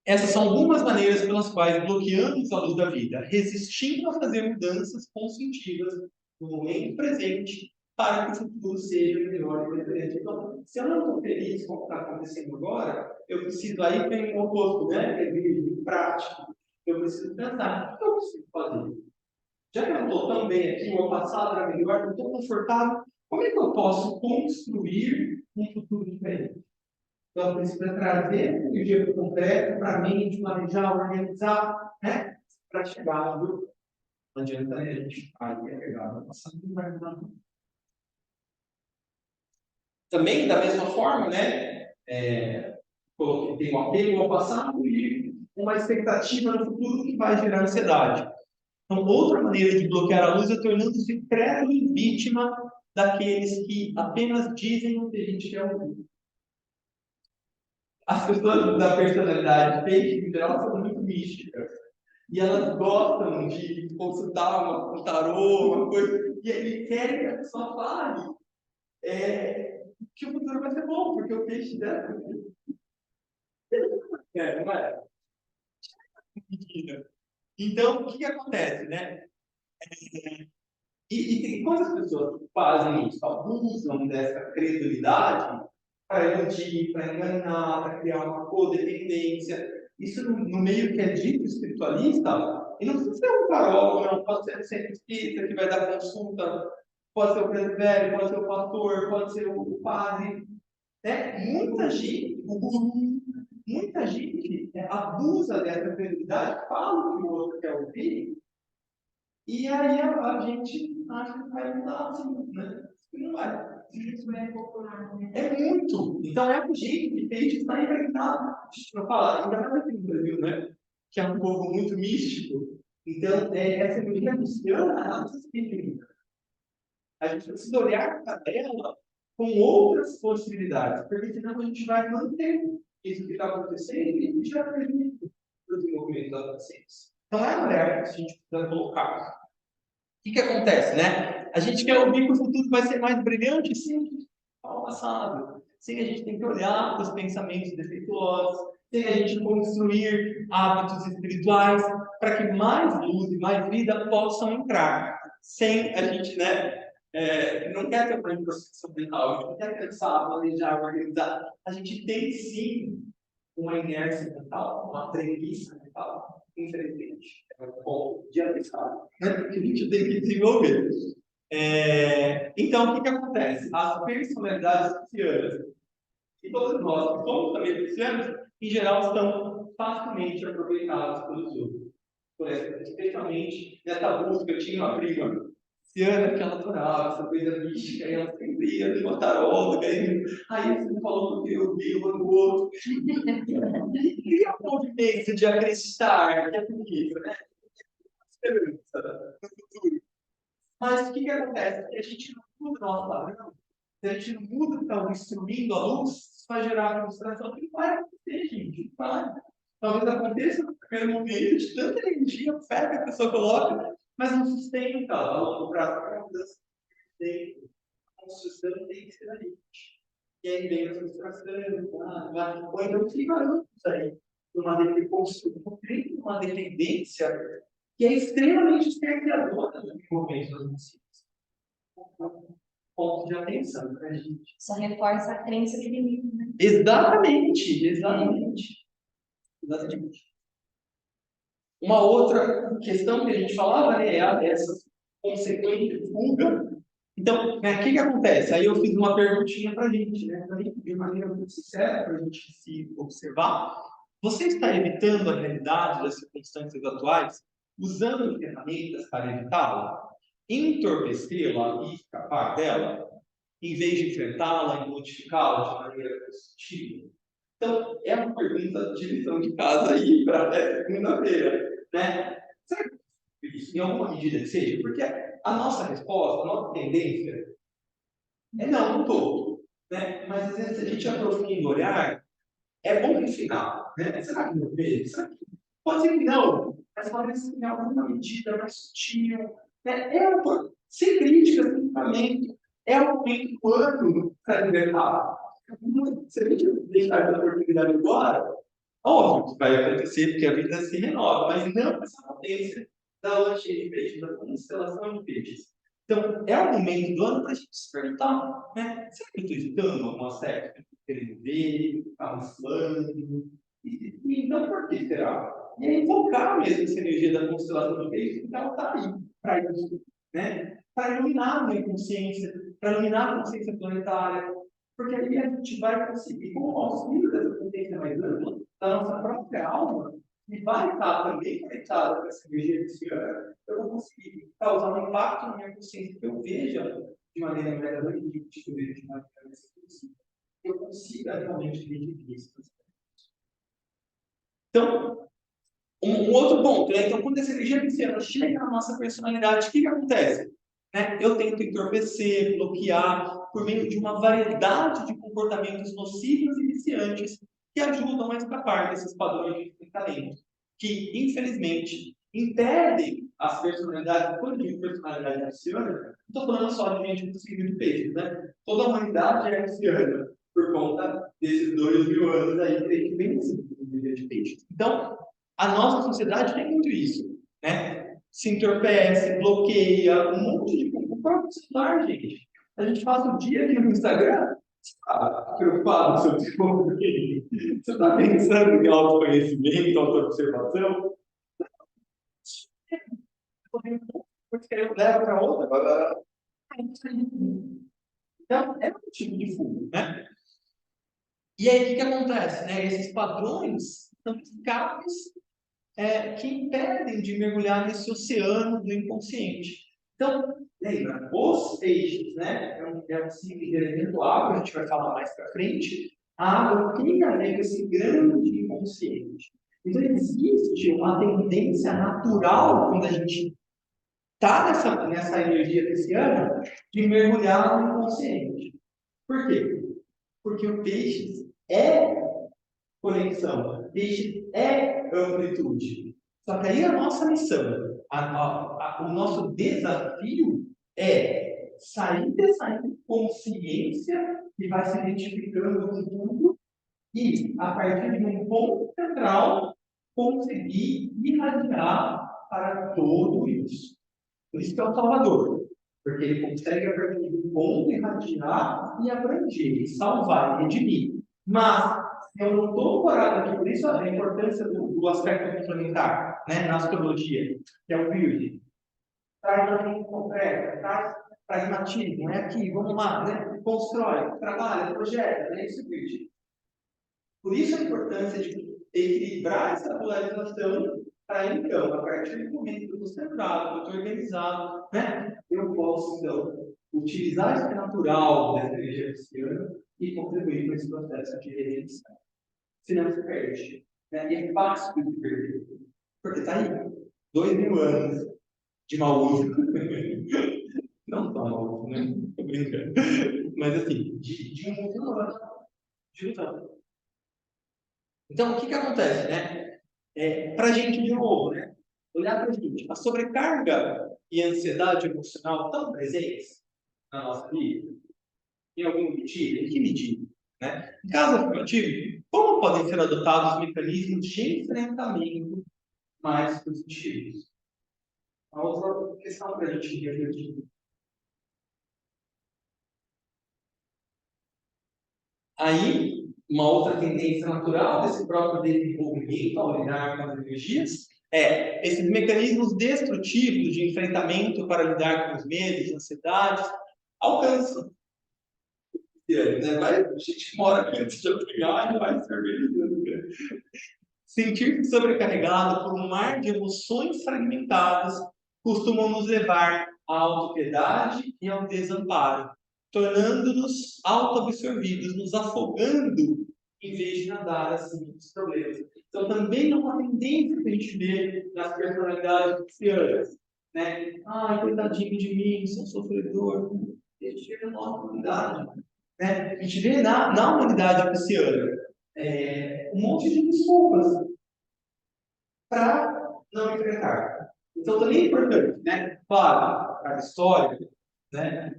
Essas são algumas maneiras pelas quais bloqueamos a luz da vida, resistindo a fazer mudanças conscientivas no momento presente para que o futuro seja melhor e diferente. Então, se eu não estou feliz com o que está acontecendo agora, eu preciso aí ter um oposto, né? Ter prático. Eu preciso pensar, o que eu preciso fazer? Já que eu não estou tão bem aqui, o meu passado era melhor, não estou confortável, como é que eu posso construir um futuro diferente? Então, precisa trazer energia para o concreto, para a mente, planejar, organizar, né? Para chegar no. Não adianta a gente ficar ali apegado ao passado, não vai mudar. Também, da mesma forma, né? Tem um apego ao passado e uma expectativa no futuro que vai gerar ansiedade. Então, outra maneira de bloquear a luz é tornando-se crédulo e vítima daqueles que apenas dizem o que a gente quer ouvir. As pessoas da personalidade peixe, em geral, são muito místicas. E elas gostam de consultar um tarô, uma coisa, e eles querem que a pessoa fale que o futuro vai ser bom, porque o peixe dela. Não é? Então, o que acontece, né? E quando as pessoas fazem isso, abusam dessa credulidade para iludir, para enganar, para criar uma codependência, isso no meio que é dito espiritualista, e não precisa ser um tarô, não, pode ser o centro espírita que vai dar consulta, pode ser o presbitério, pode ser o pastor, pode ser o padre. Né? Muita gente abusa dessa credulidade, fala o que o outro quer ouvir, e aí a gente acha que vai mudar assim, né? E não vai. Isso é popular, né? É muito. Então é um jeito que peixe está impregnado. Eu falo, ainda mais aqui no Brasil, né? Que é um povo muito místico. Então, essa energia cristiana, ela não se explica. A gente precisa olhar para ela com outras possibilidades, porque senão a gente vai manter isso que está acontecendo e já permite o desenvolvimento da consciência. Então é uma olhar que a gente precisa colocar. O que acontece, né? A gente quer ouvir que o futuro vai ser mais brilhante, sim, ao passado. Sim, a gente tem que olhar para os pensamentos defeituosos, sem a gente construir hábitos espirituais para que mais luz e mais vida possam entrar. Sem a gente, né? Não quer ter uma introspecção mental, a gente não quer pensar, planejar, organizar. A gente tem sim uma inércia mental, uma preguiça mental, infelizmente. É um ponto de atenção, né, que a gente tem que desenvolver. Então, o que acontece? As personalidades piscianas, e todos nós que somos também piscianos, em geral, estão facilmente aproveitados pelos outros. Por exemplo, especialmente nessa busca, eu tinha uma prima pisciana que ela adorava essa coisa mística, e ela sempre ia no taróloga, aí você me falou que eu vi um no outro. Cria um movimento de acreditar, que é bonito, né? Esperança no futuro. Mas o que acontece? Se a gente não muda o nosso padrão, se a gente não muda o que está destruindo a luz, isso vai gerar frustração. Não vai acontecer, gente. Não vai. Talvez aconteça no primeiro momento de tanta energia, fé que a pessoa coloca, mas não sustenta a longo prazo. A mudança a construção tem que ser a gente. E aí vem a frustração, ou então fica anos aí, uma dependência que é extremamente desperdiçadora no desenvolvimento das municípios. Ponto de atenção para a gente. Só reforça a crença de limite, né? Exatamente. Uma outra questão que a gente falava, né, é essa consequente fuga. Então, o que acontece? Aí eu fiz uma perguntinha para a gente, né, de maneira muito sincera, para a gente se observar. Você está evitando a realidade das circunstâncias atuais, usando ferramentas para evitá-la, entorpecê-la e escapar dela, em vez de enfrentá-la e modificá-la de maneira positiva? Então, é uma pergunta de lição de casa aí para segunda-feira, né? Será que isso, em alguma medida, que seja? Porque a nossa resposta, a nossa tendência é não todo, né? Mas às vezes, se a gente aprofunda o olhar, é bom no final, né? Será que não vejo? Será que... Pode ser que não, mas talvez em alguma medida mais sutil, né? Sem crítica, sem julgamento, é o momento do ano para libertar. Se a gente deixar essa oportunidade agora, óbvio que vai acontecer, porque a vida se renova, mas não essa potência da lua cheia de peixes, da constelação de peixes. Então, é o momento do ano para a gente se perguntar, né? Será que eu estou estudando alguma série que eu estou querendo ver, camuflando? Então, por que será? E aí, invocar mesmo essa energia da constelação de peixes, porque ela está aí para isso, né? Para iluminar a minha consciência, para iluminar a consciência planetária, porque aí a gente vai conseguir, com o auxílio dessa consciência mais ampla, da nossa própria alma, que vai estar também conectada com essa energia cristiana, eu vou conseguir causar um impacto na minha consciência que eu veja de maneira mais analítica, de maneira mais exclusiva. Eu consiga realmente dividir isso. Então, um outro ponto, né? Então, quando essa energia cristiana chega na nossa personalidade, o que acontece? Eu tento entorpecer, bloquear, por meio de uma variedade de comportamentos nocivos e viciantes que ajudam a escapar desses padrões de comportamento, que, infelizmente, impedem as personalidades. Quando eu digo personalidade cristiana, não estou falando só de gente do signo de peixes, né? Toda a humanidade é cristiana, por conta desses 2000 anos aí que a gente vem no signo de peixes. Então, a nossa sociedade tem muito isso, né? Se entorpece, bloqueia, um monte de coisa. O próprio celular, gente. A gente passa o dia aqui no Instagram, você está preocupado com o seu desenvolvimento? Você está pensando em autoconhecimento, autoobservação? Porque eu levo para outra. Então, é um tipo de fuga, né? E aí, o que acontece? Né? Esses padrões são escapes que impedem de mergulhar nesse oceano do inconsciente. Então, Lembra? Os peixes, né? É um símbolo de elemento água, a gente vai falar mais para frente. A água tem a ver com esse grande inconsciente. Então, existe uma tendência natural, quando a gente está nessa energia pisciana, de mergulhar no inconsciente. Por quê? Porque o peixe é conexão, peixe é amplitude. Só que aí a nossa missão, o nosso desafio é sair dessa inconsciência que vai se identificando com tudo e, a partir de um ponto central, conseguir irradiar para todo isso. Por isso que é o Salvador, porque ele consegue, a partir de um ponto, irradiar e abranger, e salvar, e redimir. Mas, eu não estou corado aqui, por isso a importância do aspecto complementar, né, na astrologia, que é o build. Traz para mim concreto, traz pragmatismo, é aqui, vamos lá, né? Constrói, trabalha, projeta, é isso, build. Por isso a importância de equilibrar essa polarização para, então, a partir do momento que eu estou centrado, que eu estou organizado, né, eu posso, então, utilizar esse natural dessa energia pisciana e contribuir com esse processo de redenção. Senão se perde. Né? E é fácil de perder. Porque está aí, 2000 anos de mau uso. Não tão mau uso, né? Estou brincando. Mas, assim, de um ano de ilusão. Então, o que acontece, né? Para a gente, de novo, né? Olhar para a gente. A sobrecarga e a ansiedade emocional estão presentes na nossa vida? Em alguma medida? Em que medida? Né? Em caso afirmativo, como podem ser adotados mecanismos de enfrentamento mais positivos? A outra questão para a gente refletir. Aí, uma outra tendência natural desse próprio desenvolvimento ao lidar com as energias esses mecanismos destrutivos de enfrentamento para lidar com os medos, ansiedades, alcançam. Né? A gente mora aqui antes de eu pegar e vai se organizando. Sentir-se sobrecarregado por um mar de emoções fragmentadas costumam nos levar à autopiedade e ao desamparo, tornando-nos auto-absorvidos, nos afogando em vez de nadar acima dos problemas. Então, também é uma tendência que a gente vê nas personalidades piscianas. Né? Ai, coitadinho de mim, sou sofredor. A gente vê na nossa humanidade. Né? A gente vê na humanidade pisciana um monte de desculpas para não enfrentar. Então, também é importante, né? Claro, a história, né?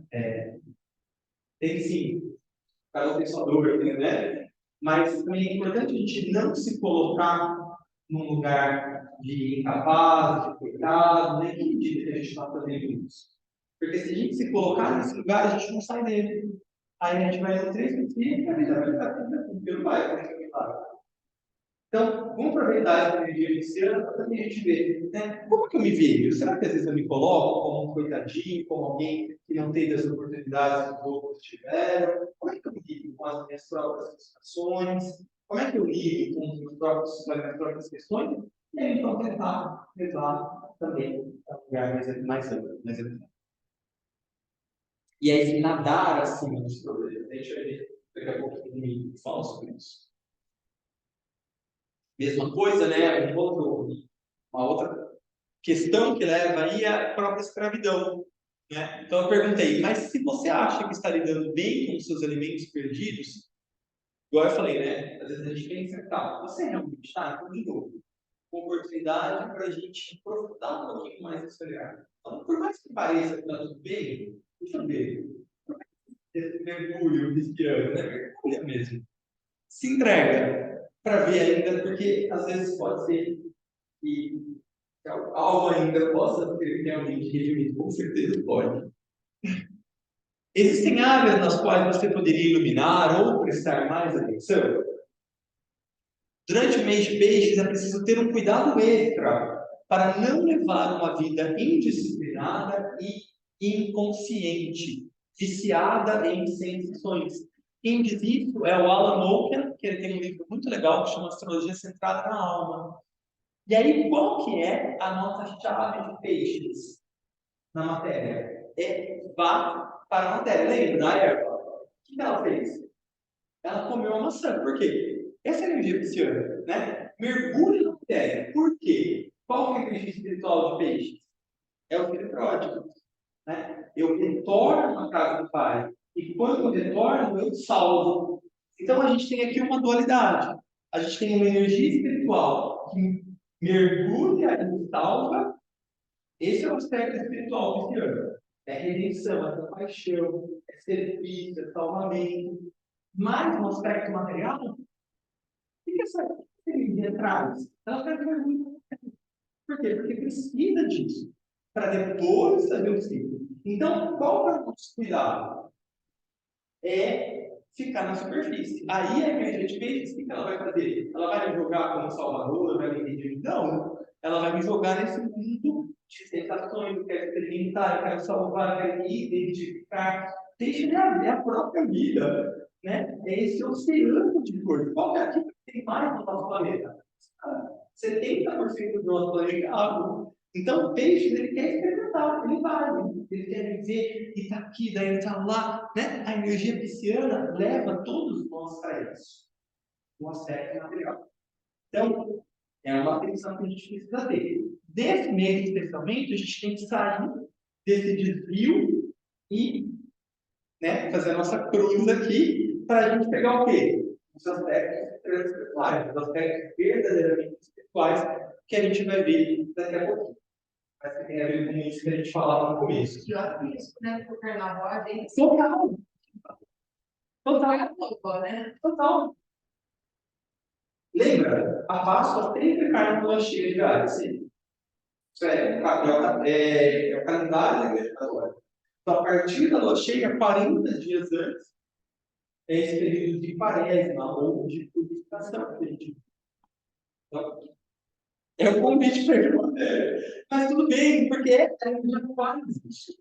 Tem sim, cada um tem sua dor, né? Mas também é importante a gente não se colocar num lugar de incapaz, de coitado, nem que medida que a gente está fazendo isso. Porque se a gente se colocar nesse lugar, a gente não sai dele. Aí a gente vai no 3 e a vida vai ficar tudo assim, porque não vai acontecer milagre. Então, vamos aproveitar essa energia pisciana para também a gente ver, né? Como que eu me vejo? Será que às vezes eu me coloco como um coitadinho, como alguém que não teve as oportunidades que os outros tiveram? Como é que eu me lido com as minhas próprias frustrações? Como é que eu lido com as minhas próprias questões? E aí, então, tentar levar também a um lugar mais amplo. E aí, nadar acima dos problemas. A gente vai ver daqui a pouco que fala sobre isso. Mesma coisa, né? Uma outra questão que leva aí é a própria escravidão. Né? Então eu perguntei, mas se você acha que está lidando bem com os seus elementos perdidos, igual eu falei, né? Às vezes a gente pensa, tá, você realmente está? Então, de novo, uma oportunidade para a gente aprofundar um pouquinho mais esse olhar. Então, por mais que pareça que está tudo bem, deixa eu ver. Esse mergulho cristiano, né? Mergulha mesmo. Se entrega para ver ainda, porque às vezes pode ser que algo ainda possa ter realmente redimido, com certeza pode. Existem áreas nas quais você poderia iluminar ou prestar mais atenção? Durante o mês de peixes é preciso ter um cuidado extra para não levar uma vida indisciplinada e inconsciente, viciada em sensações. Quem diz isso é o Alan Oken, que ele tem um livro muito legal que chama Astrologia Centrada na Alma. E aí, qual que é a nossa chave de peixes na matéria? vá para a matéria. Lembra da Eva? O que ela fez? Ela comeu a maçã. Por quê? Essa energia pisciana, né? Mergulha na matéria. Por quê? Qual que é a energia espiritual de peixes? É o filho pródigo. Né? Eu retorno à casa do Pai. E quando eu retorno, eu salvo. Então a gente tem aqui uma dualidade. A gente tem uma energia espiritual que mergulha e salva. Esse é o aspecto espiritual pisciano. É redenção, é compaixão, é serviço, é salvamento. Mas no aspecto material, o que essa energia traz? Ela traz mergulho. Por quê? Porque precisa disso. Para depois fazer o ciclo. Então, qual é o nosso cuidado? É ficar na superfície. Aí a energia de peixes, o que ela vai fazer? Ela vai me jogar como salvadora, vai me entender? Não. Ela vai me jogar nesse mundo de sensações, eu quero experimentar, eu quero salvar, eu quero identificar. Deixa de haver a própria vida. Né? É esse oceano de cor. Qual que é aquilo que tem mais no nosso planeta? 70% do nosso planeta é água. Então, o peixe, ele quer experimentar, ele vai, ele quer viver, e está aqui, daí ele está lá, né? A energia pisciana leva todos nós para isso, no aspecto material. Então, é uma atenção que a gente precisa ter. Desse meio de pensamento, a gente tem que sair desse desvio e, né, fazer a nossa cruz aqui, para a gente pegar o quê? Os aspectos espirituais, os aspectos verdadeiramente espirituais, que a gente vai ver daqui a pouquinho. Mas que tem a ver com isso que a gente falava no começo. E olha que isso, né? O carnaval é bem Total. total, né? Total. Lembra? A Páscoa sempre cai na lua cheia de Ares. Isso é o calendário da Igreja Católica. Então, a partir da lua cheia, 40 dias antes, é esse período de quaresma ou de purificação. Então, é um convite para ele. Mas tudo bem, porque é quase isso.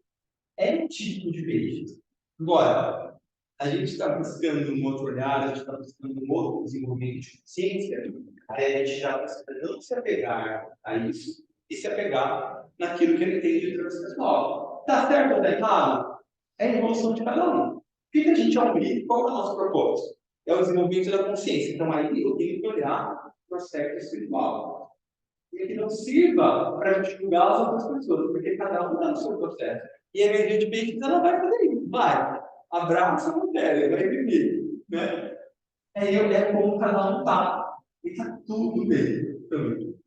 É um tipo de peixe. Agora, a gente está buscando um outro olhar, a gente está buscando um outro desenvolvimento de consciência, aí a gente já precisa não se apegar a isso e se apegar naquilo que ele tem de transpessoal. Está certo ou está errado? É a evolução de cada um. O que a gente almeja? Qual é o nosso propósito? É o desenvolvimento da consciência. Então, aí eu tenho que olhar para o aspecto espiritual. E que não sirva para a gente julgar as outras pessoas, porque cada um está no seu processo. E a energia de peixes, ela vai fazer isso. Vai. Abraça a matéria, vai viver. Né? É como cada um está. E está tudo bem também.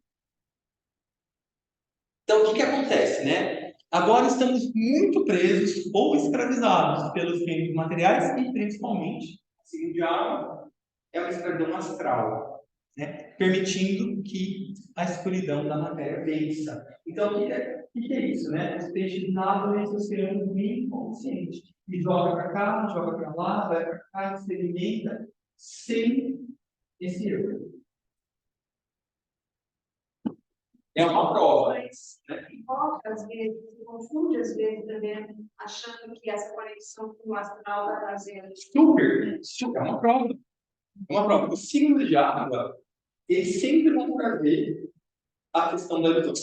Então, o que acontece, né? Agora estamos muito presos ou escravizados pelos bens materiais e, principalmente, assim, de água, é uma escravidão astral, né? Permitindo que a escuridão da matéria vença. Então, o que é isso, né? Os peixes nadam nesse oceano do inconsciente. E joga para cá, joga para lá, vai para cá, experimenta, sem esse erro. É uma prova. Mas foca, às vezes, se confunde, às vezes, também, achando que essa conexão com o astral vai trazer. Super, super, é uma prova. É uma prova. Os signos de água, eles sempre vão trazer a questão da ilusão.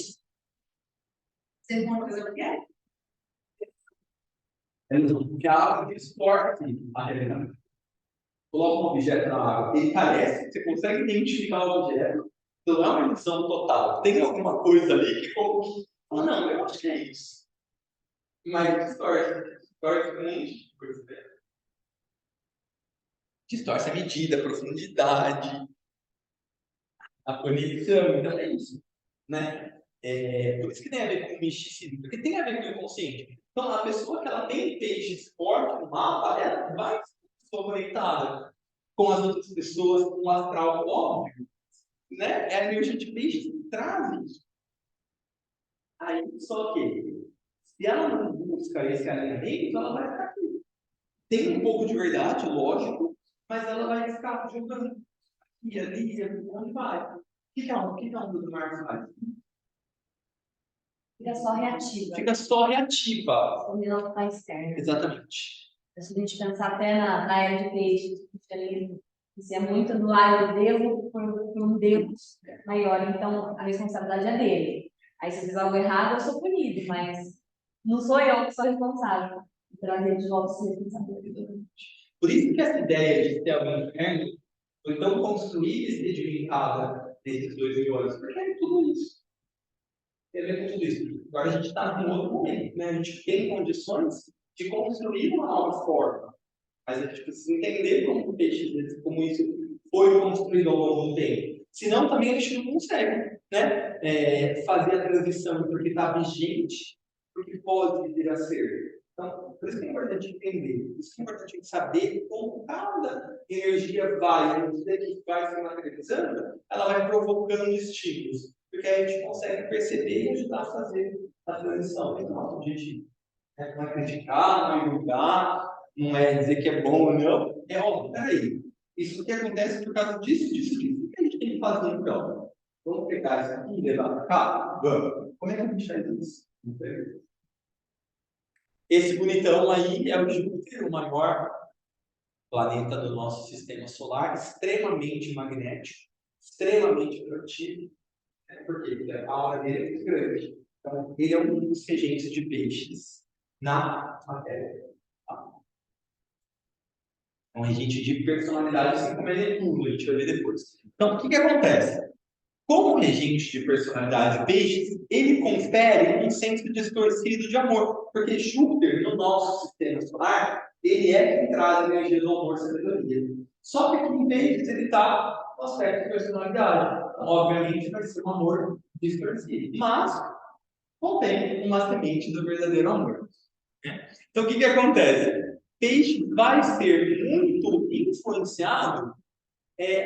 Vocês vão fazer o quê? Porque a água distorce a realidade. Coloca um objeto na água, ele parece, você consegue identificar o objeto, não é uma ilusão total. Tem alguma coisa ali que fala, não, eu acho que é isso. Mas distorce um monte de coisa. Distorce a medida, a profundidade, a conexão, então é isso. Né? Por isso que tem a ver com o misticismo, porque tem a ver com o inconsciente. Então, a pessoa que ela tem peixes forte no mapa, ela vai estar conectada com as outras pessoas, com o astral, óbvio. Né? É a energia de peixes que traz isso. Aí, só que, se ela não busca esse alinhamento, ela vai ficar aqui. Tem um pouco de verdade, lógico, mas ela vai ficar jogando aqui, ali, onde vai. O que a onda do mar faz? Fica só reativa. Fica só reativa. Quando não está externa. Exatamente. Se a gente pensar até na era de peixes, do cristianismo, isso é muito do lado do Deus por um Deus maior. Então, a responsabilidade é dele. Aí, se eu fizer algo errado, eu sou punido, mas não sou eu que sou responsável por trazer de volta esse responsável. Por isso que essa ideia de ter alguém inferno foi tão construída e sedimentada nesses 2.000 anos, porque é tudo isso. Tem a ver com tudo isso. Agora a gente está em outro momento, né? A gente tem condições de construir uma nova forma, mas a gente precisa entender como o peixe, como isso foi construído ao longo do tempo. Senão também a gente não consegue, né? Fazer a transição porque está vigente, porque pode vir a ser. Então, por isso que é importante entender, por isso que é importante saber como cada energia vai, à medida que vai se materializando, ela vai provocando estímulos, porque aí a gente consegue perceber e ajudar a fazer a transição. Esse é o nosso objetivo. Não é criticar, não é julgar, não é dizer que é bom ou não. É óbvio, peraí. Isso que acontece por causa disso, disso, disso. O que a gente tem que fazer então? Vamos pegar isso aqui e levar para cá? Vamos. Como é que a gente faz isso? Esse bonitão aí é o Júpiter, o maior planeta do nosso sistema solar, extremamente magnético, extremamente proativo. Por quê? Porque a aura dele é muito grande. Então, ele é um dos regentes de peixes na matéria. É um regente de personalidade, assim como é Netuno, a gente vai ver depois. Então, o que acontece? Como regente de personalidade peixes, ele confere um senso distorcido de amor, porque Júpiter, no nosso sistema solar, ele é quem traz a energia do amor e sabedoria. Só que aqui em vez ele está no aspecto de personalidade. Então, obviamente, vai ser um amor distorcido. Mas contém uma semente do verdadeiro amor. Então, o que acontece? Peixe vai ser muito influenciado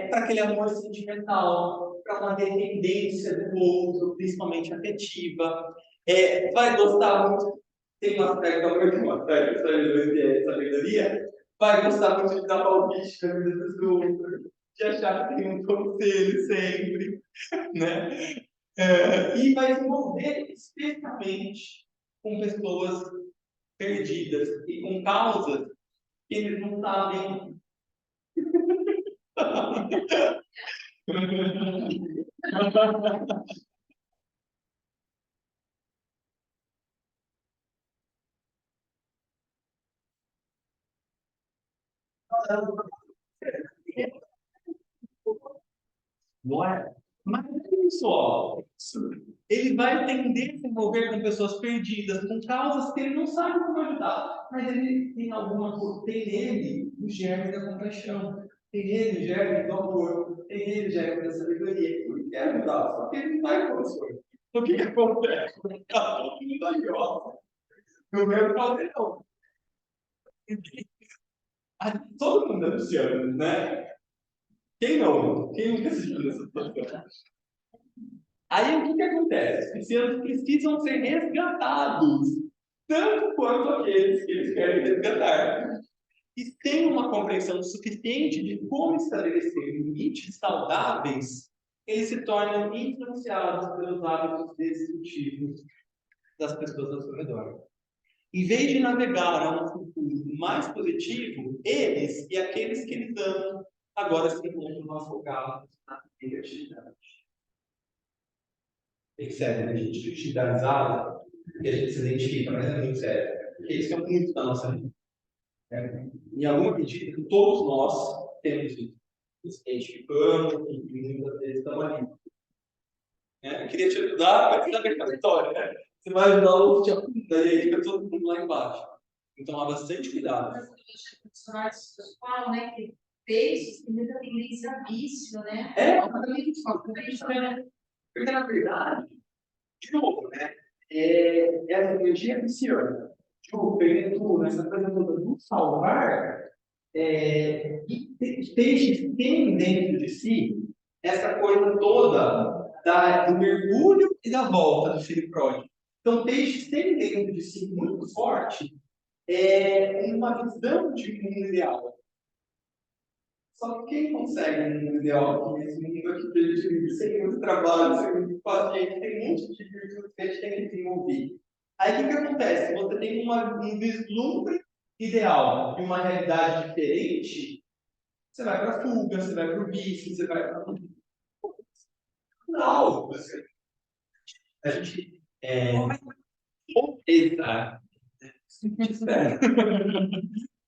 para aquele amor sentimental, para uma dependência do outro, principalmente afetiva. Vai gostar muito, tem um aspecto amor, tem um aspecto de sabedoria, vai gostar muito de dar palpite na vida dos outros, de achar que tem um conselho sempre, né? E vai se envolver especialmente com pessoas perdidas e com causas que eles não sabem. Não é? Mas é isso, ó. Ele vai tender a se envolver com pessoas perdidas, com causas que ele não sabe como ajudar, mas ele tem alguma coisa, tem nele o germe da compaixão, tem nele o germe do amor, tem nele o germe da sabedoria. Ele quer ajudar, só que ele não vai condições. Então, o que acontece? Tá todo mundo aí, ó. Não quero fazer, não. Todo mundo é Luciano, né? Quem não? Quem nunca se viu nessa situação? Aí o que acontece? Os piscianos precisam ser resgatados, tanto quanto aqueles que eles querem resgatar. E sem uma compreensão suficiente de como estabelecer limites saudáveis, eles se tornam influenciados pelos hábitos destrutivos das pessoas ao seu redor. Em vez de navegar a um futuro mais positivo, eles e aqueles que eles amam agora se encontram afogados na negatividade. Tem que ser a gente digitalizada e a gente se identifica, mas é muito sério. Porque isso é muito da nossa vida. Em alguma medida, todos nós temos isso. Nos identificamos e muitas vezes estamos ali. Eu queria te ajudar, mas sabe aquela história, né? Você vai ajudar o outro, te afunda, e aí fica todo mundo lá embaixo. Então, há bastante cuidado. Os profissionais falam, né, que peixes têm muita tendência a vício, né? Porque, na verdade, de novo, né? Essa energia viciana, Júpiter, Netuno, essa coisa toda do salvar, e peixes têm dentro de si essa coisa toda do mergulho e da volta do filho pródigo. Então, peixes têm dentro de si muito forte uma visão de mundo ideal. Só que quem consegue um mundo ideal nesse mundo aqui que a gente vive, sem muito trabalho, sem muito paciente, tem muito de virtude que a gente tem que desenvolver. Aí o que acontece? Você tem um vislumbre ideal e uma realidade diferente, você vai para a fuga, você vai para o vício, você vai para. Não! A gente. Exato. Espero.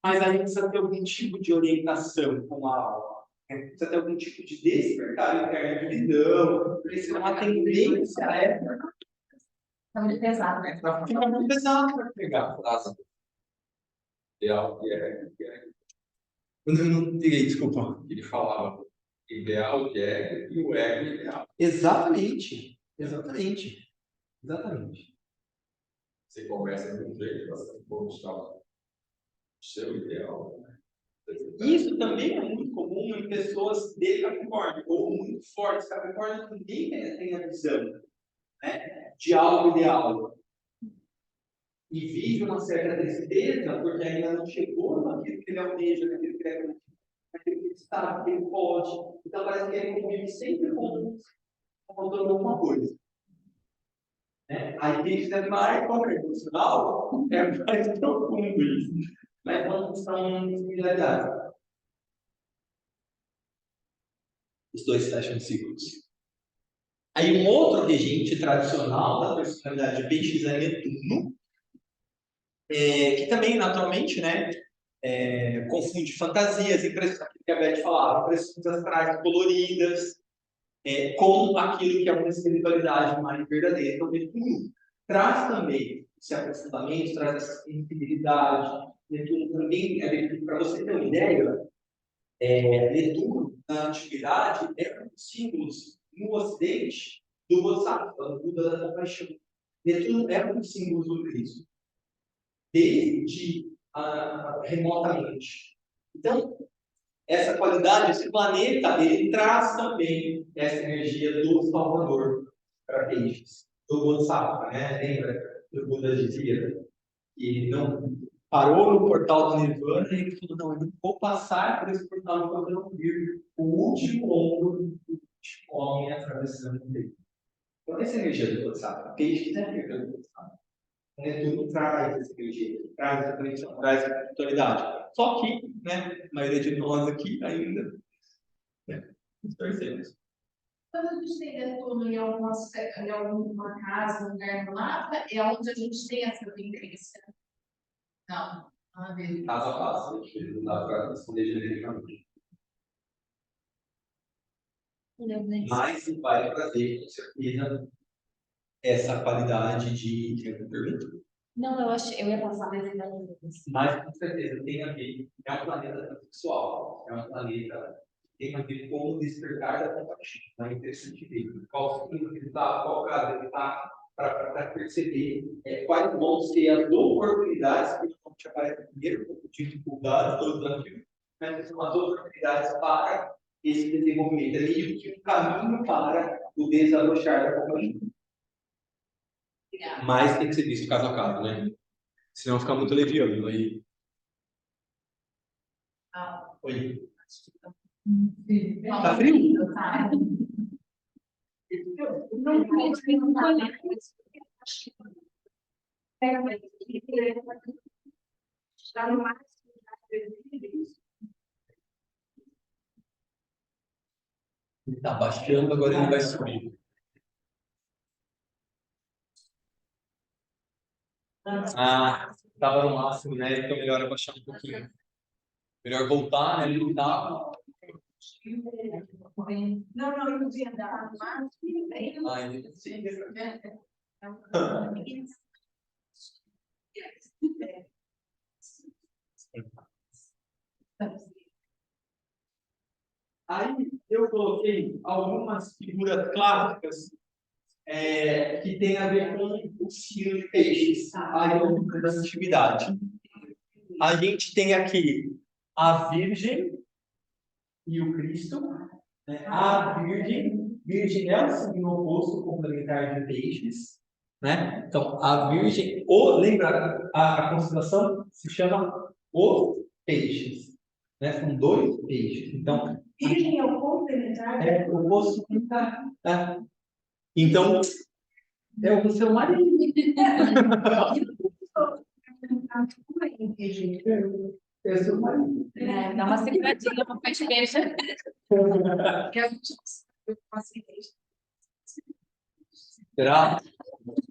Mas aí precisa ter algum tipo de orientação com a aula. Precisa ter algum tipo de despertar interno de visão, precisa uma tendência a essa. Tá muito pesado. Fica muito pesado para pegar a frase. Ideal que é. Eu não peguei, desculpa. Ele falava ideal que é e o ego ideal. Exatamente. Exatamente. Exatamente. Você conversa com um jeito, você buscar o seu ideal. Né? Isso também é muito comum em pessoas de Capricórnio, ou muito fortes. Capricórnio também tem a visão, né, de algo ideal. E vive uma certa tristeza, porque ainda não chegou naquilo que ele almeja, naquilo que ele acredita, naquilo que ele sabe, que ele pode. Então parece que ele convive sempre com faltando alguma coisa. Né? Aí isso é mais emocional, é mais profundo isso. Mas não são similaridades. Os dois fecham ciclos. Aí um outro regente tradicional da personalidade de peixes é Netuno, que também, naturalmente, né, confunde fantasias, impressões, que a Beth falava, impressões astrais coloridas, com aquilo que é uma espiritualidade mais verdadeira. Então, Netuno traz também esse aprofundamento, traz essa sensibilidade. Netuno também, para você ter uma ideia, Netuno, na antiguidade, era um símbolo no Ocidente do Bodhisattva, do Buda da Compaixão. Netuno era um símbolo do Cristo, desde remotamente. Então, essa qualidade, esse planeta, ele traz também essa energia do Salvador para peixes, do Bodhisattva, né? Lembra do Buda dizia que não parou no portal do Nirvana e ele falou: não, eu não vou passar por esse portal enquanto eu não vir o último ombro do último homem atravessando dele. Então, essa energia do Bodhisattva, peixes é a energia do Bodhisattva. O Netuno traz essa energia, traz essa conexão, traz essa espiritualidade. Só que, né, a maioria de nós aqui ainda, né, nos torcemos. Quando a gente tem Netuno em alguma casa, um lugar no mapa, é onde a gente tem essa tendência. Não, não é mesmo. Caso a caso, não dá para responder genericamente. Mas vai trazer, com certeza, essa qualidade de pergunta. Não, eu ia passar desse dano. Mas, com certeza, tem a ver, é um planeta sexual, é um planeta que tem a ver com o despertar da compaixão. É interessante ver qual signo ele está, qual casa ele está, para perceber quais vão ser as oportunidades que vão te aparecer primeiro, como dificuldades, todos os desafios, mas são as oportunidades para esse desenvolvimento. É meio que um caminho para o desabrochar da compaixão. Mas tem que ser visto caso a caso, né? Senão fica muito leviano aí. Oi. Tá frio? Tá. Ele tá baixando, agora ele vai subir. Tava no máximo, né? Então melhor abaixar um pouquinho. Melhor voltar, né? Ele tava. Não, eu podia dar mais. Sim. Aí eu coloquei algumas figuras clássicas que tem a ver com o signo de peixes, aí da antiguidade. A gente tem aqui a Virgem e o Cristo. Né? A Virgem é o signo oposto complementar de peixes. Né? Então, a Virgem, lembra, a constelação se chama os peixes. Né? São dois peixes. Então, Virgem é o complementar. é o oposto complementar. Né? Então, é o seu marido. É o seu marido. Dá uma seguradinha para o peixe beijar. Que a gente não sabe o paciente. Será?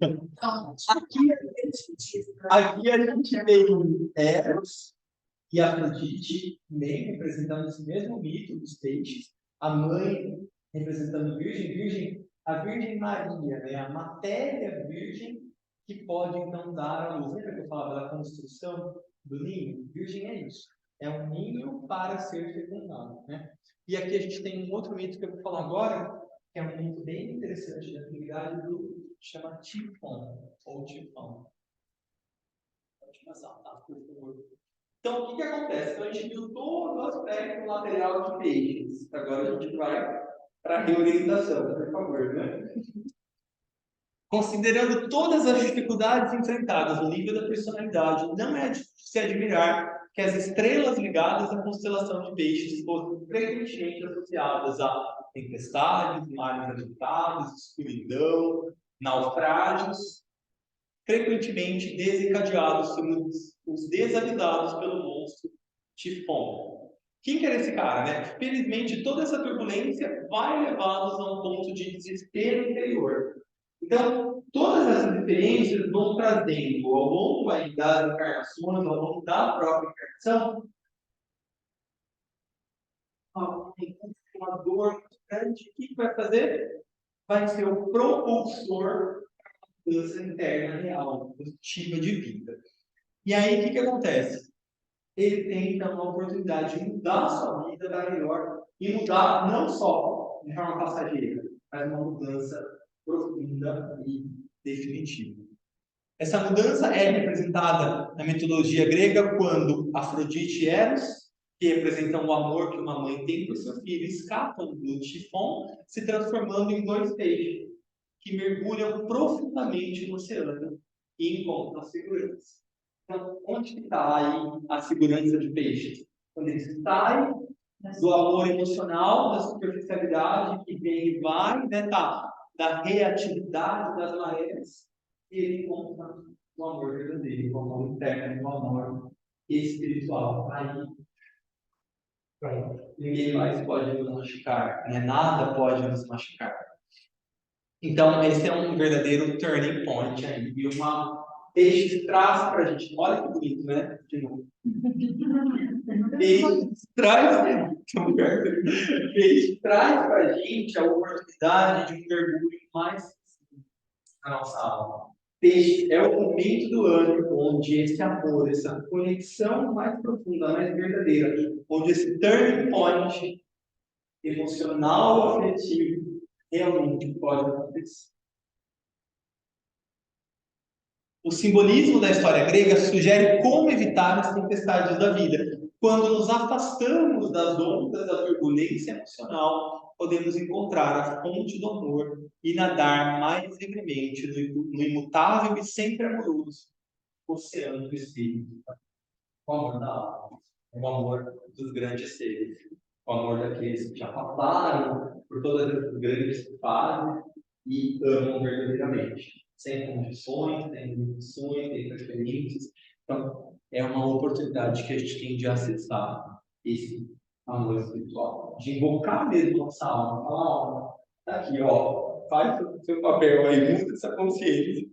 Então, Aqui a gente tem Eros e Afrodite, meio representando esse mesmo mito dos peixes. A mãe representando a Virgem Maria, né? A matéria virgem que pode então dar a luz. Lembra que eu falava da construção do ninho? Virgem é isso. É um ninho para ser fecundado, né? E aqui a gente tem um outro mito que eu vou falar agora, que é um mito bem interessante da antiguidade, chama Tifon, ou Tifão. Pode passar, tá? Por favor. Então, o que acontece? Então, a gente viu todo o aspecto material de peixes. Agora a gente vai para a reorientação, por favor, né? Considerando todas as dificuldades enfrentadas no nível da personalidade, não é de se admirar que as estrelas ligadas à constelação de peixes fossem frequentemente associadas a tempestades, mares agitados, escuridão, naufrágios, frequentemente desencadeados pelos os desavisados pelo monstro Tifon. Quem que era esse cara, né? Felizmente, toda essa turbulência vai levá-los a um ponto de desespero interior. Então, todas essas experiências vão trazendo, ao longo aí das encarnações, ao longo da própria encarnação, uma dor muito grande. O que vai fazer? Vai ser o propulsor da mudança interna real, positiva de vida. E aí, o que acontece? Ele tem, então, a oportunidade de mudar a sua vida para melhor e mudar não só de forma passageira, mas uma mudança profunda e definitiva. Essa mudança é representada na mitologia grega quando Afrodite e Eros, que representam o amor que uma mãe tem por seu filho, escapam do Tifon, se transformando em dois peixes, que mergulham profundamente no oceano e encontram segurança. Então, onde está aí a segurança de peixes? Quando eles saem do amor emocional, da superficialidade que vem e vai, né, da reatividade das marés, e ele encontra o amor verdadeiro, o amor interno, o amor espiritual. Aí, pronto. Ninguém mais pode nos machucar, né? Nada pode nos machucar. Então, esse é um verdadeiro turning point aí, e uma peixe traz para a gente, olha que bonito, né? De novo. Peixe traz para a gente a oportunidade de um mergulho mais na nossa alma. Peixe é o momento do ano onde esse amor, essa conexão mais profunda, mais verdadeira, onde esse turning point emocional, afetivo, realmente pode acontecer. O simbolismo da história grega sugere como evitar as tempestades da vida. Quando nos afastamos das ondas da turbulência emocional, podemos encontrar a fonte do amor e nadar mais livremente no imutável e sempre amoroso oceano do espírito. O amor da alma, o amor dos grandes seres, o amor daqueles que já passaram por todas as grandes fases e amam verdadeiramente. Sem condições, sem limitações, sem preferências. Então, é uma oportunidade que a gente tem de acessar esse amor espiritual, de invocar mesmo nossa alma, falar, ó, tá aqui, ó, faz o seu papel aí, muda essa consciência,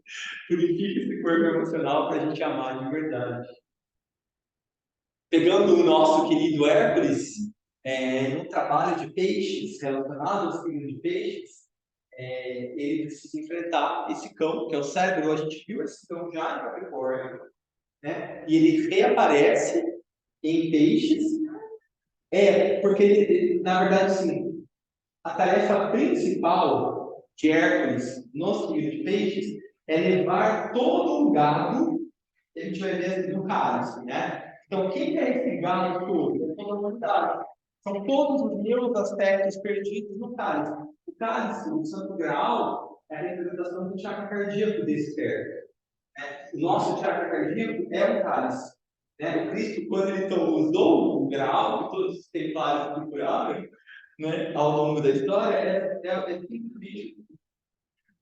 purifica esse corpo emocional para a gente amar de verdade. Pegando o nosso querido Hércules, no trabalho de peixes, relacionado ao signo de peixes, ele precisa enfrentar esse cão, que é o cérebro. A gente viu esse cão já em Capricórnio, né? E ele reaparece em peixes, porque ele, na verdade, sim, a tarefa principal de Hércules no signo de peixes é levar todo o gado que a gente vai ver no cálice, né? Então, quem é esse gado todo? É toda a humanidade. São todos os meus aspectos perdidos no cálice. O cálice, o santo grau, é a representação do chakra cardíaco desse ser. O nosso chakra cardíaco é o cálice. O Cristo, quando ele usou o grau, que todos os templários procuraram, né, ao longo da história, é simplesmente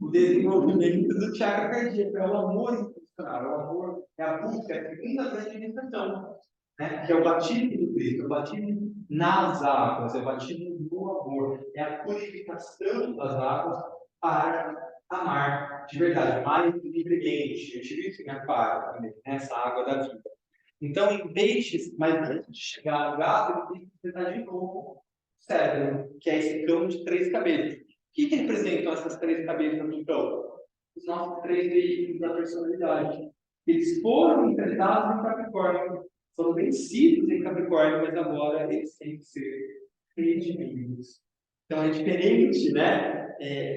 o desenvolvimento do chakra cardíaco, é o amor incondicional, é o amor, é a busca, é a segunda grande iniciação, né? Que é o batismo do Cristo, é o batismo nas águas, é o batismo do amor, é a purificação das águas para amar de verdade, mais livremente. Eu tive isso em aquário também, né? Essa água da vida. Então, em peixes, mas antes de chegar no gado, ele tem que enfrentar de novo o cérebro, que é esse cão de 3 cabeças. O que representam essas 3 cabeças no cão? Os nossos 3 veículos da personalidade. Eles foram enfrentados em Capricórnio, foram vencidos em Capricórnio, mas agora eles têm que ser redimidos. Então é diferente, né?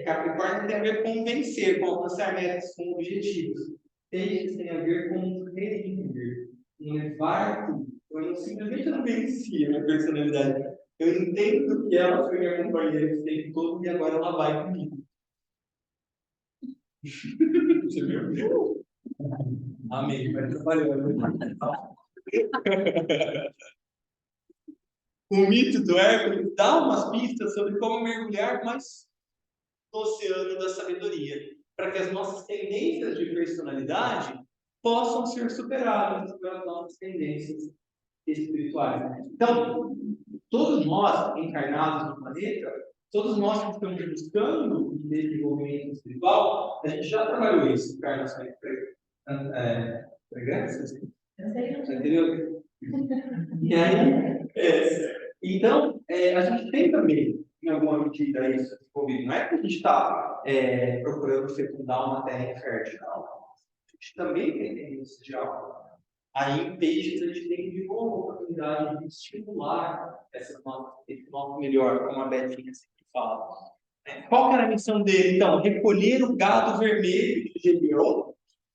Capricórnio tem a ver com vencer, com alcançar metas, com objetivos. Peixes tem a ver com redimir, com levar tudo. Eu simplesmente não venci a minha personalidade. Eu entendo que ela foi minha companheira esse tempo todo e agora ela vai comigo. Você viu? Amém. Vai trabalhando. O mito do Hércules dá umas pistas sobre como mergulhar mais no oceano da sabedoria, para que as nossas tendências de personalidade possam ser superadas pelas nossas tendências espirituais. Então, todos nós encarnados no planeta, todos nós que estamos buscando um desenvolvimento espiritual, a gente já trabalhou isso, encarnações pregressas, entendeu? E aí, então, a gente tem também, em alguma medida, isso desenvolvido. Não é que a gente está procurando fecundar uma terra infértil, não. A gente também tem tendência de algo. Aí, em peixes, a gente tem de novo a oportunidade de estimular esse nosso melhor, como a Betinha sempre fala. Qual era a missão dele, então? Recolher o gado vermelho de Gedeon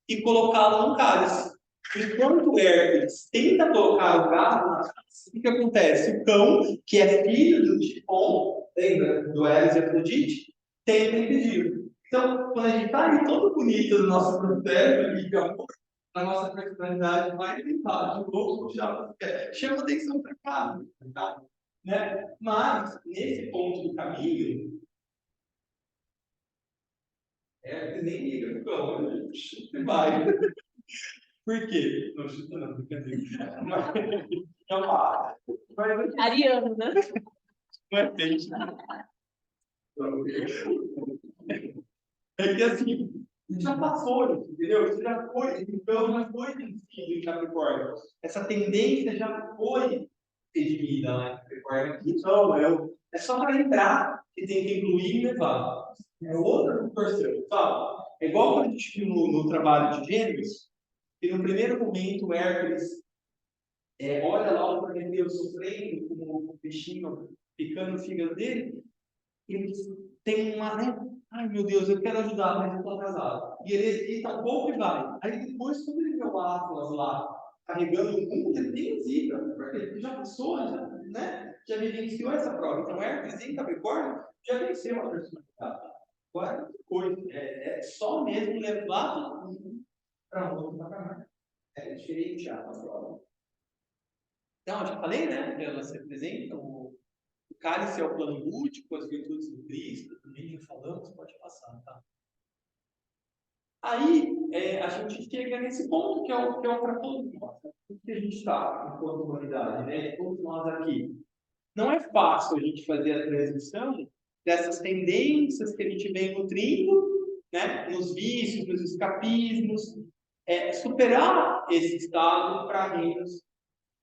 e colocá-lo no cálice. Enquanto o Hércules tenta colocar o gado na cálice, o que acontece? O cão, que é filho do Tifon, lembra do Hélios e Afrodite, tenta impedir. Então, quando a gente está ali todo bonito no nosso processo de amor, a nossa personalidade vai tentar de novo puxar, chama atenção para cá, tá? Né? Mas, nesse ponto do caminho, que nem liga pro cão, chuta e vai. Por quê? Não chuta não, brincadeira. Mas, Ariano, né? não é peixe. É que assim, já passou isso, entendeu? Isso já foi, então já foi vencido em Capricórnio. Essa tendência já foi redimida lá em Capricórnio. Então, é só para entrar que tem que incluir e levar. É outra proporção, sabe? É igual quando a gente viu no trabalho de Gêmeos, que no primeiro momento o Hércules olha lá o Prometeu sofrendo com o bichinho picando o fígado dele, e ele tem uma, né? Ai meu Deus, eu quero ajudar, mas eu estou atrasado. E ele hesita um pouco e vai. Aí depois, quando ele vê o Atlas lá carregando o mundo, ele tem hesita. Por quê? Porque já passou, já vivenciou essa prova. Então, Hércules em Capricórnio já venceu a personalidade. Agora é outra coisa. É só mesmo levar todo mundo para um outro patamar. É diferente já a prova. Então, eu já falei, né? Elas representam o cálice é o plano lúdico, as virtudes do Cristo, também já falamos, pode passar, tá? Aí, a gente chega nesse ponto que é o para todos nós. O que a gente está, enquanto humanidade, né? Todos nós aqui. Não é fácil a gente fazer a transição dessas tendências que a gente vem nutrindo, né? Nos vícios, nos escapismos, superar esse estado para reinos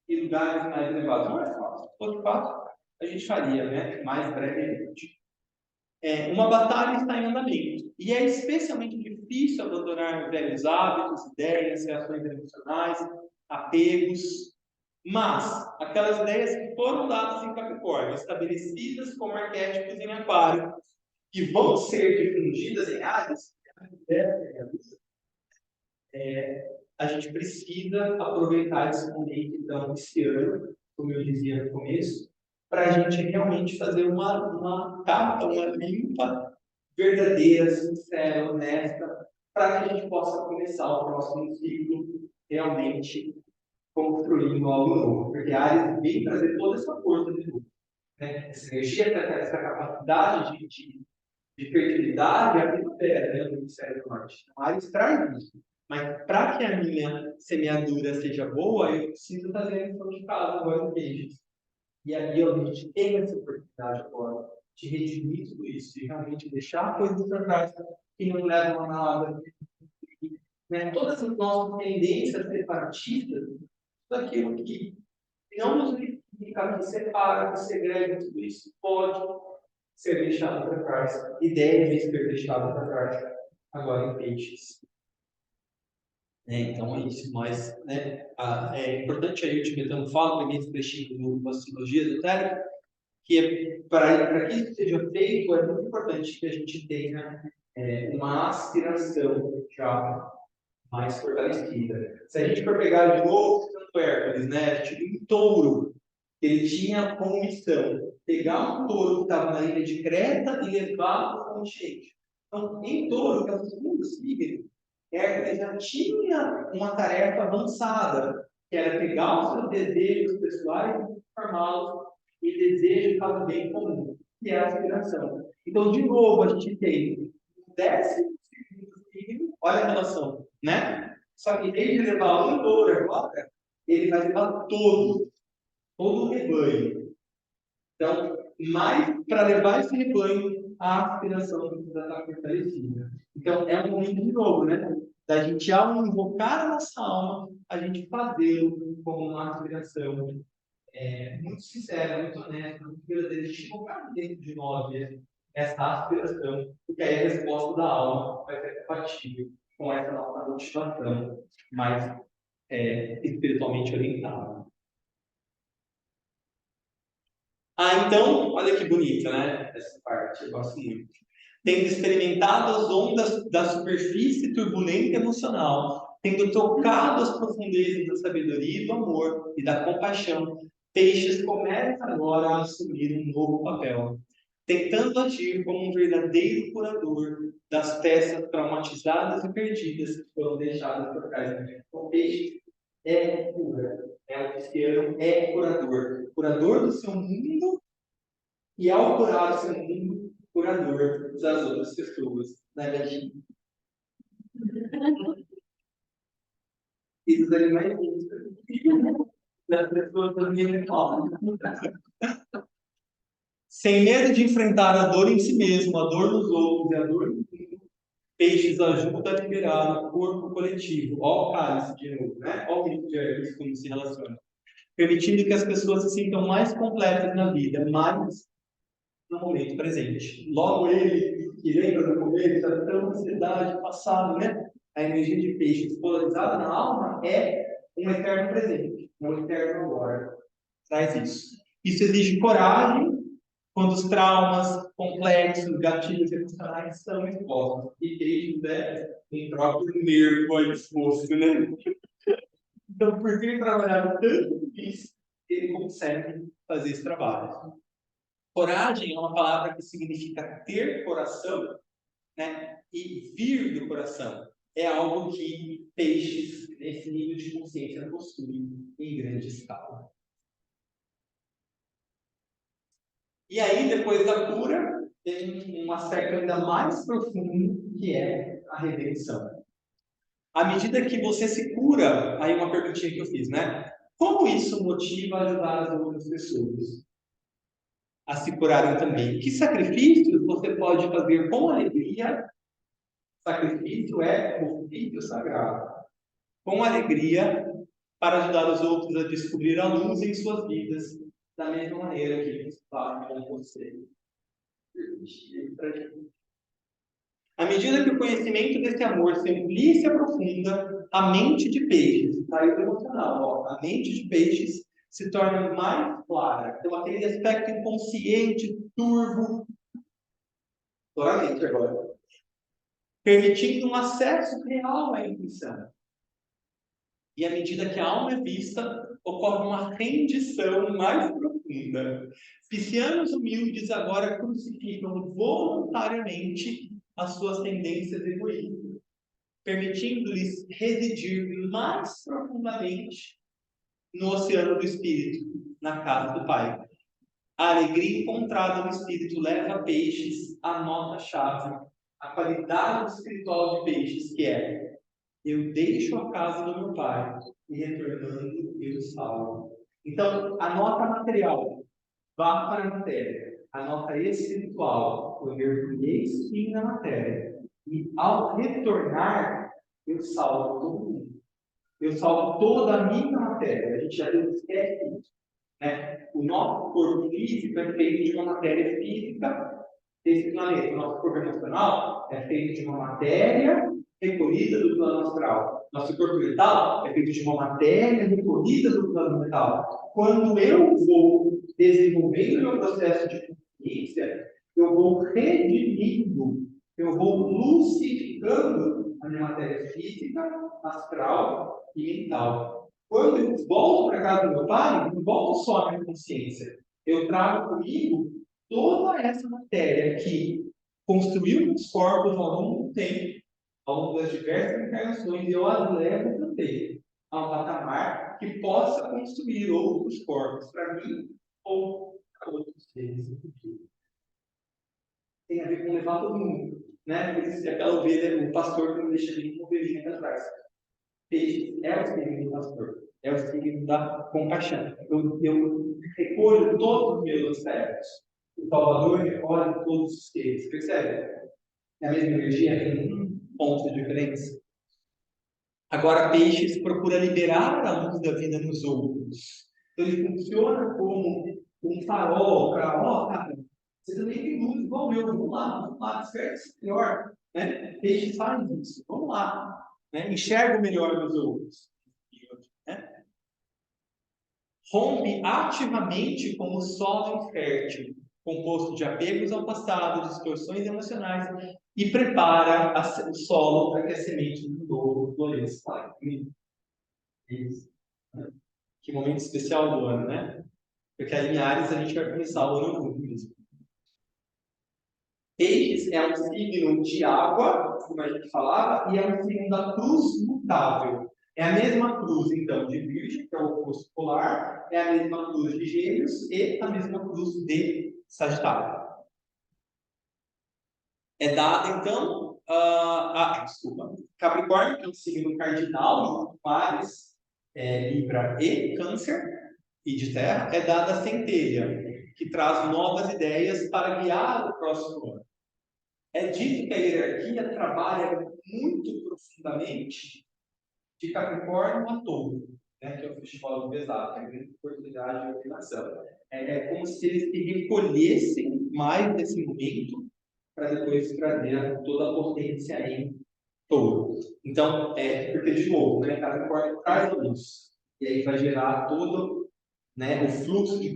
e lugares mais elevados. Não é fácil. Se fosse fácil, a gente faria, né? Mais brevemente. Uma batalha está em andamento. E é especialmente difícil abandonar velhos hábitos, ideias, reações emocionais, apegos. Mas, aquelas ideias que foram dadas em Capricórnio, estabelecidas como arquétipos em Aquário, e vão ser difundidas em Áries, a gente precisa aproveitar esse momento, então, esse ano, como eu dizia no começo, para a gente realmente fazer uma capa, uma limpa verdadeira, sincera, honesta, para que a gente possa começar o próximo ciclo realmente construindo algo novo. Porque a Áries vem trazer toda essa força de novo. Né? Essa energia, essa capacidade de fertilidade, a primavera, né, do hemisfério norte. Então, a Áries traz isso. Mas para que a minha semeadura seja boa, eu preciso fazer a lição de casa agora no peixes. E aqui a gente tem essa oportunidade agora de redimir tudo isso, de realmente deixar coisas para trás que não levam a nada. Né? Todas as nossas tendências separatistas, tudo aquilo que não nos unifica, que separa, que segrega, tudo isso pode ser deixado para trás e deve ser deixado para trás agora em peixes. Então é isso, mas é importante aí o tibetano fala, peguei esse trechinho da psicologia esotérica, que para que isso seja feito, é muito importante que a gente tenha uma aspiração já mais fortalecida. Se a gente for pegar de novo Santo Hércules, né, a gente viu um touro, ele tinha como missão pegar um touro que estava na ilha de Creta e levar para o continente. Então, em touro, que é o segundo signo, Hércules já tinha uma tarefa avançada, que era pegar os seus desejos pessoais e transformá-los em desejo para o bem comum, que é a aspiração. Então, de novo, a gente tem o 12º signo, olha a relação, né? Só que em vez de levar um touro agora, ele vai levar todo o rebanho. Então, mais para levar esse rebanho, a aspiração precisa estar fortalecida. Então, é um momento de novo, né? Da gente, ao invocar a nossa alma, a gente fazê-lo como uma aspiração muito sincera, muito honesta, muito verdadeira. A gente invocar dentro de nós mesmo essa aspiração, porque aí a resposta da alma vai ser compatível com essa nossa motivação mais espiritualmente orientada. Então, olha que bonita, né? Essa parte, eu gosto muito. Tendo experimentado as ondas da superfície turbulenta emocional, tendo tocado as profundezas da sabedoria e do amor e da compaixão, Peixes começa agora a assumir um novo papel, tentando agir como um verdadeiro curador das peças traumatizadas e perdidas que foram deixadas por trás. O Peixe é cura, o cristiano é curador do seu mundo e ao curar o seu mundo, curador das outras pessoas. Né, Betinho? E dos animais das pessoas da minha escola. Sem medo de enfrentar a dor em si mesmo, a dor nos outros e a dor no mundo, Peixes ajuda a liberar o corpo coletivo. Olha o cálice de novo, né? Olha o mito de Hércules como se relaciona. Permitindo que as pessoas se sintam mais completas na vida, mais no momento presente. Logo ele, que lembra do começo, da tão ansiedade, passado, né? A energia de Peixes polarizada na alma é um eterno presente, um eterno agora. Traz isso. Isso exige coragem quando os traumas complexos, gatilhos emocionais são expostos. E Peixes é um próprio nervo aí exposto, né? Então, por ter trabalhado tanto isso, ele consegue fazer esse trabalho. Coragem é uma palavra que significa ter coração, né? E vir do coração. É algo que Peixes, nesse nível de consciência, possui em grande escala. E aí, depois da cura, tem um aspecto ainda mais profundo, que é a redenção. À medida que você se cura, aí uma perguntinha que eu fiz, né? Como isso motiva a ajudar as outras pessoas a se curarem também? Que sacrifícios você pode fazer com alegria? Sacrifício é o filho sagrado. Com alegria, para ajudar os outros a descobrir a luz em suas vidas, da mesma maneira que eles fazem com você. À medida que o conhecimento desse amor se amplia e se aprofunda, a mente de Peixes, saiu emocional, a mente de Peixes se torna mais clara. Então, aquele aspecto inconsciente, turvo, claramente agora, permitindo um acesso real à intuição. E à medida que a alma é vista, ocorre uma rendição mais profunda. Piscianos humildes agora crucificam voluntariamente as suas tendências egoístas, permitindo-lhes residir mais profundamente no oceano do Espírito, na casa do Pai. A alegria encontrada no Espírito leva a Peixes à nota-chave, a qualidade espiritual de Peixes, que é: eu deixo a casa do meu Pai e retornando eu salvo. Então, a nota material vá para a matéria. a nota espiritual, eu mergulhei sim na matéria. E ao retornar, eu salvo todo mundo. Eu salvo toda a minha matéria. A gente já esquece isso, né? O nosso corpo físico é feito de uma matéria física desse planeta. O nosso corpo emocional é feito de uma matéria recolhida do plano astral. Nosso corpo mental é feito de uma matéria recolhida do plano mental. Quando eu vou desenvolvendo o meu processo de consciência, eu vou redimindo, eu vou lucificando a minha matéria física, astral e mental. Quando eu volto para a casa do meu pai, não volto só a minha consciência. Eu trago comigo toda essa matéria que construiu os corpos ao longo do tempo, ao longo das diversas encarnações, e eu as levo também a um patamar que possa construir outros corpos para mim ou para outros seres. Tem a ver com levar todo mundo, né? Por isso que aquela ovelha, o pastor não deixa nenhuma ovelhinha atrás. Peixe é o signo do pastor, é o signo da compaixão. Eu recolho todos os meus aspectos. O Salvador recolhe todos os seres. Percebe? É a mesma energia, tem um ponto de diferença. Agora, Peixes procura liberar a luz da vida nos outros. Então, ele funciona como um farol para, ó, cara, você também tem luz igual eu, vamos lá, desperta-se melhor. Né? Peixes faz isso, vamos lá. Né? Enxerga o melhor nos outros. Né? Rompe ativamente como solo infértil, composto de apegos ao passado, distorções emocionais, e prepara o solo para que a semente do novo floresça. Isso. Que momento especial do ano, né? Porque aí em Ares a gente vai começar o ano novo mesmo. Peixes é um signo de água, como a gente falava, e é um signo da cruz mutável. É a mesma cruz, então, de Virgem, que é o oposto polar, é a mesma cruz de Gêmeos e a mesma cruz de Sagitário. É dada, então, desculpa, Capricórnio, que é um signo cardinal, junto com Ares, Libra e Câncer, e de Terra, é dada a Centelha, que traz novas ideias para guiar o próximo ano. É dito que a hierarquia trabalha muito profundamente de Capricórnio a Touro, né, que é o festival do pesado, que é a grande oportunidade de iluminação. É como se eles se recolhessem mais nesse momento para depois trazer toda a potência em Touro. Então, porque, de novo, né, Capricórnio traz a luz, e aí vai gerar todo, né, o fluxo de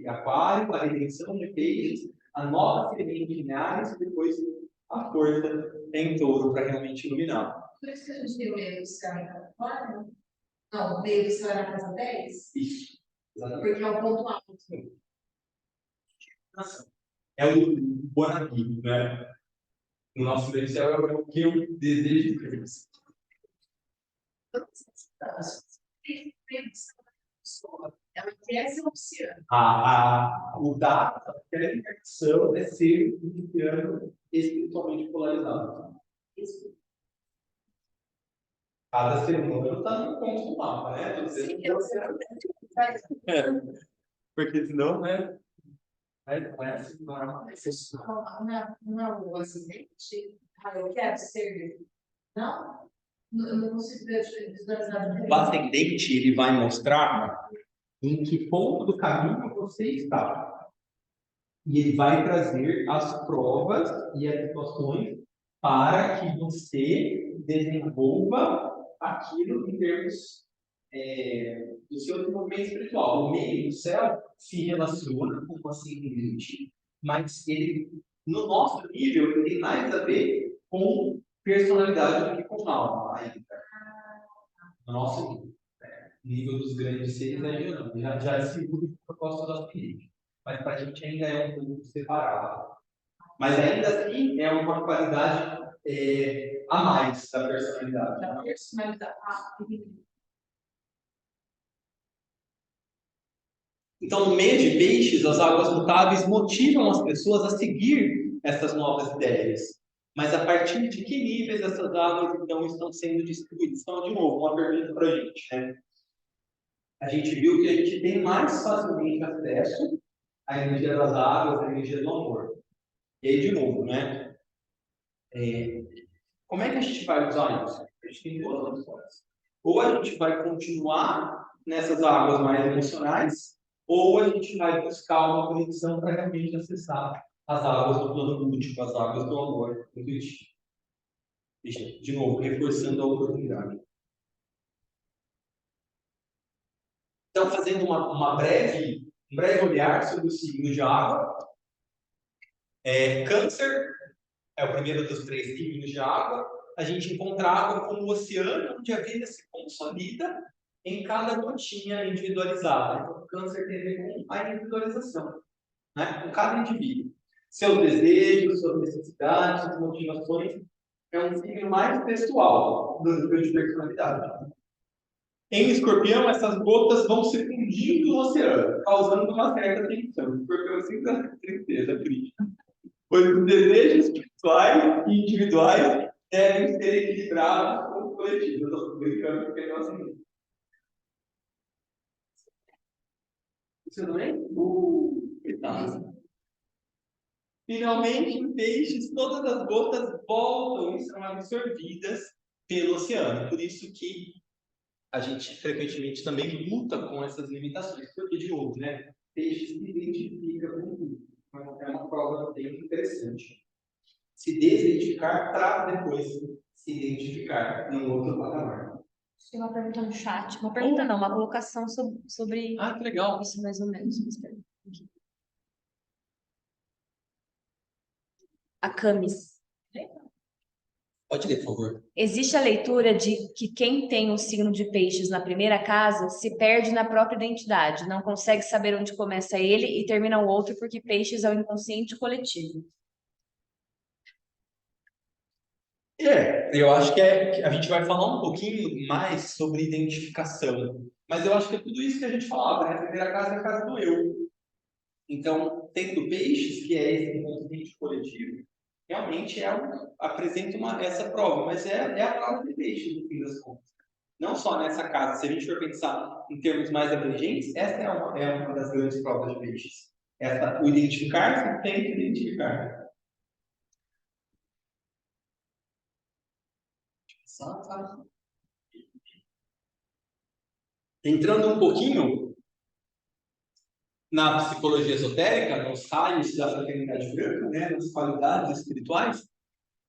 Aquário, a redenção de Peixes, a nova semente de Ares, e depois a força em Touro para realmente iluminar. Por isso que a gente tem o meio do céu em Capricórnio? Não, o meio do céu é na casa 10? Isso, exatamente. Porque é o ponto alto. É o Bonagui, né? O nosso meio do céu é o que eu desejo de Deus. Ela quer ser oceano. O dado daquela inversão é ser um piano espiritualmente polarizado. Isso. Cada ser humano está no ponto do mapa, né? Sim, eu sei. Porque senão, né? Não é assim, não é uma Não é o acidente? Eu quero ser. Não? Eu não consigo visualizar. O ascendente, ele vai mostrar em que ponto do caminho você está. E ele vai trazer as provas e as situações para que você desenvolva aquilo em termos do seu desenvolvimento espiritual. O meio do céu se relaciona com o ascendente, mas ele, no nosso nível, ele tem mais a ver com personalidade do que com alma ainda. No nosso nível. Nível dos grandes seres ainda não. Já segura o propósito do ascendente. Mas para a gente ainda é um pouco separado. Mas ainda assim é uma qualidade a mais da personalidade. Da personalidade. Então, no meio de Peixes, as águas mutáveis motivam as pessoas a seguir essas novas ideias. Mas a partir de que níveis essas águas, então, estão sendo distribuídas? Então, de novo, uma pergunta para a gente, né? A gente viu que a gente tem mais facilmente acesso a energia das águas, a energia do amor. E aí, de novo, né? Como é que a gente vai usar isso? A gente tem duas opções. Ou a gente vai continuar nessas águas mais emocionais, ou a gente vai buscar uma conexão para realmente acessar as águas do plano lúdico, as águas do amor intuitivo. De novo, reforçando a oportunidade. Então, fazendo um breve olhar sobre o signo de água. Câncer é o primeiro dos 3 signos de água. A gente encontra a água como o oceano, onde a vida se consolida em cada gotinha individualizada. Então, o câncer tem a ver com a individualização, né? Com cada indivíduo. Seus desejos, suas necessidades, suas motivações. É um signo mais pessoal do nível de personalidade. Em Escorpião, essas gotas vão se fundindo no oceano, causando uma certa tensão. Escorpião sempre dá tristeza, crítica. Pois os desejos pessoais e individuais devem ser equilibrados com o coletivo. Eu estou brincando porque é assim. Você também? Coitado. Finalmente, em peixes, todas as gotas voltam e são absorvidas pelo oceano. Por isso que a gente frequentemente também luta com essas limitações. Porque, de novo, né? Peixes se identifica com tudo. É uma prova bem interessante. Se desidentificar para depois se identificar em outro patamar. Tem uma pergunta no chat. Uma pergunta não, uma colocação sobre Que legal. isso mais ou menos. A Camis. Pode ler, por favor. Existe a leitura de que quem tem o signo de peixes na primeira casa se perde na própria identidade, não consegue saber onde começa ele e termina o outro porque peixes é o inconsciente coletivo. Eu acho que a gente vai falar um pouquinho mais sobre identificação. Mas eu acho que é tudo isso que a gente falava, né? A primeira casa é a casa do eu. Então, tendo peixes, que é esse inconsciente coletivo, realmente apresenta essa prova, mas é a prova de peixes, no fim das contas. Não só nessa casa, se a gente for pensar em termos mais abrangentes, essa é uma das grandes provas de peixes. O identificar-se tem que identificar. Entrando um pouquinho na psicologia esotérica, nos raios da fraternidade branca, né, nas qualidades espirituais,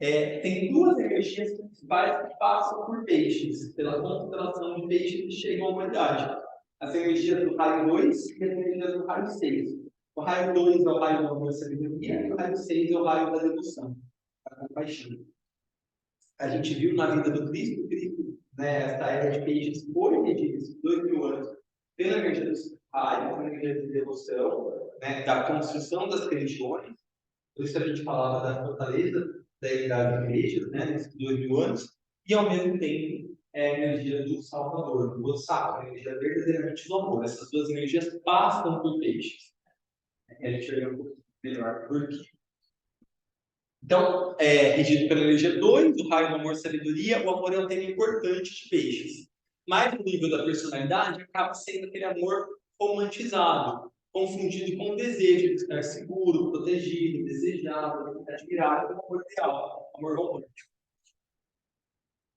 tem 2 energias principais que passam por peixes, pela constelação de peixes que chegam à humanidade. As energias do raio 2 e as energias do raio 6. O raio 2 é o raio do amor e sabedoria, e o raio 6 é o raio da devoção, da compaixão. A gente viu na vida do Cristo, né, essa era de peixes foi regida 2000 anos pela energia dos raios, pela energia de devoção, né, da construção das religiões. Por isso a gente falava da fortaleza da idade da igreja, né, nesses 2000 anos, e ao mesmo tempo a energia do Salvador, do Bodhisattva, a energia verdadeiramente do amor. Essas 2 energias passam por peixes. A gente vai ver um pouco melhor por quê. Então, regido pela energia 2, o raio do amor e sabedoria, o amor é um tema importante de peixes. Mas no nível da personalidade, acaba sendo aquele amor romantizado, confundido com o desejo de estar seguro, protegido, desejado, admirado, como amor ideal, amor romântico.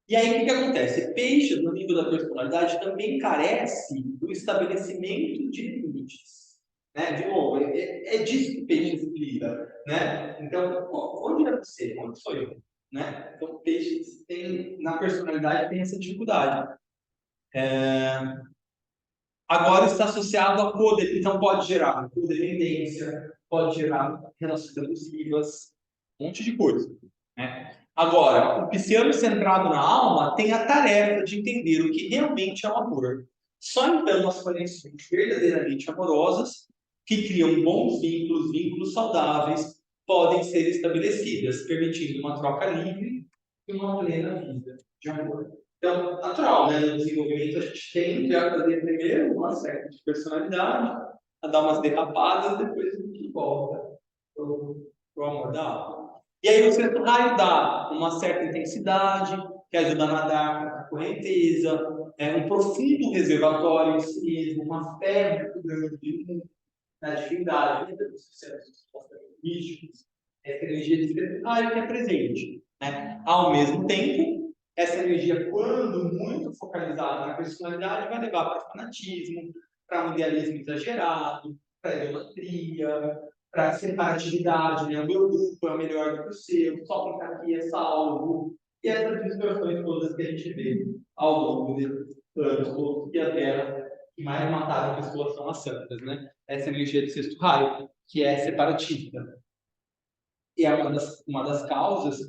E aí, o que acontece? Peixes, no nível da personalidade, também carece do estabelecimento de limites. Né? De novo, é disso que peixes lida, né? Então, onde é você? Onde sou eu? Né? Então, peixes na personalidade tem essa dificuldade. Agora está associado a então pode gerar codependência, pode gerar relações abusivas, um monte de coisa. Né? Agora, o pisciano centrado na alma tem a tarefa de entender o que realmente é o amor. Só então as conexões verdadeiramente amorosas, que criam bons vínculos saudáveis, podem ser estabelecidas, permitindo uma troca livre e uma plena vida de amor. Então, natural, né? No desenvolvimento a gente tende a fazer primeiro uma certa de personalidade, a dar umas derrapadas, depois a gente volta para o amor da alma. E aí o 6º raio dá uma certa intensidade, que ajuda a nadar com a correnteza, um profundo reservatório em si mesmo, uma fé muito grande, na divindade, dos processos místicos, essa energia de secretário que é presente. Né? Ao mesmo tempo, essa energia, quando muito focalizada na personalidade, vai levar para fanatismo, para um idealismo exagerado, para idolatria, para separatividade, né? O meu grupo é melhor do que o seu, só quem está aqui é salvo. E essas distorções todas que a gente vê ao longo desses anos, que a Terra que mais mataram pessoas são as santas, né? Essa energia do sexto raio, que é separatista. E é uma das causas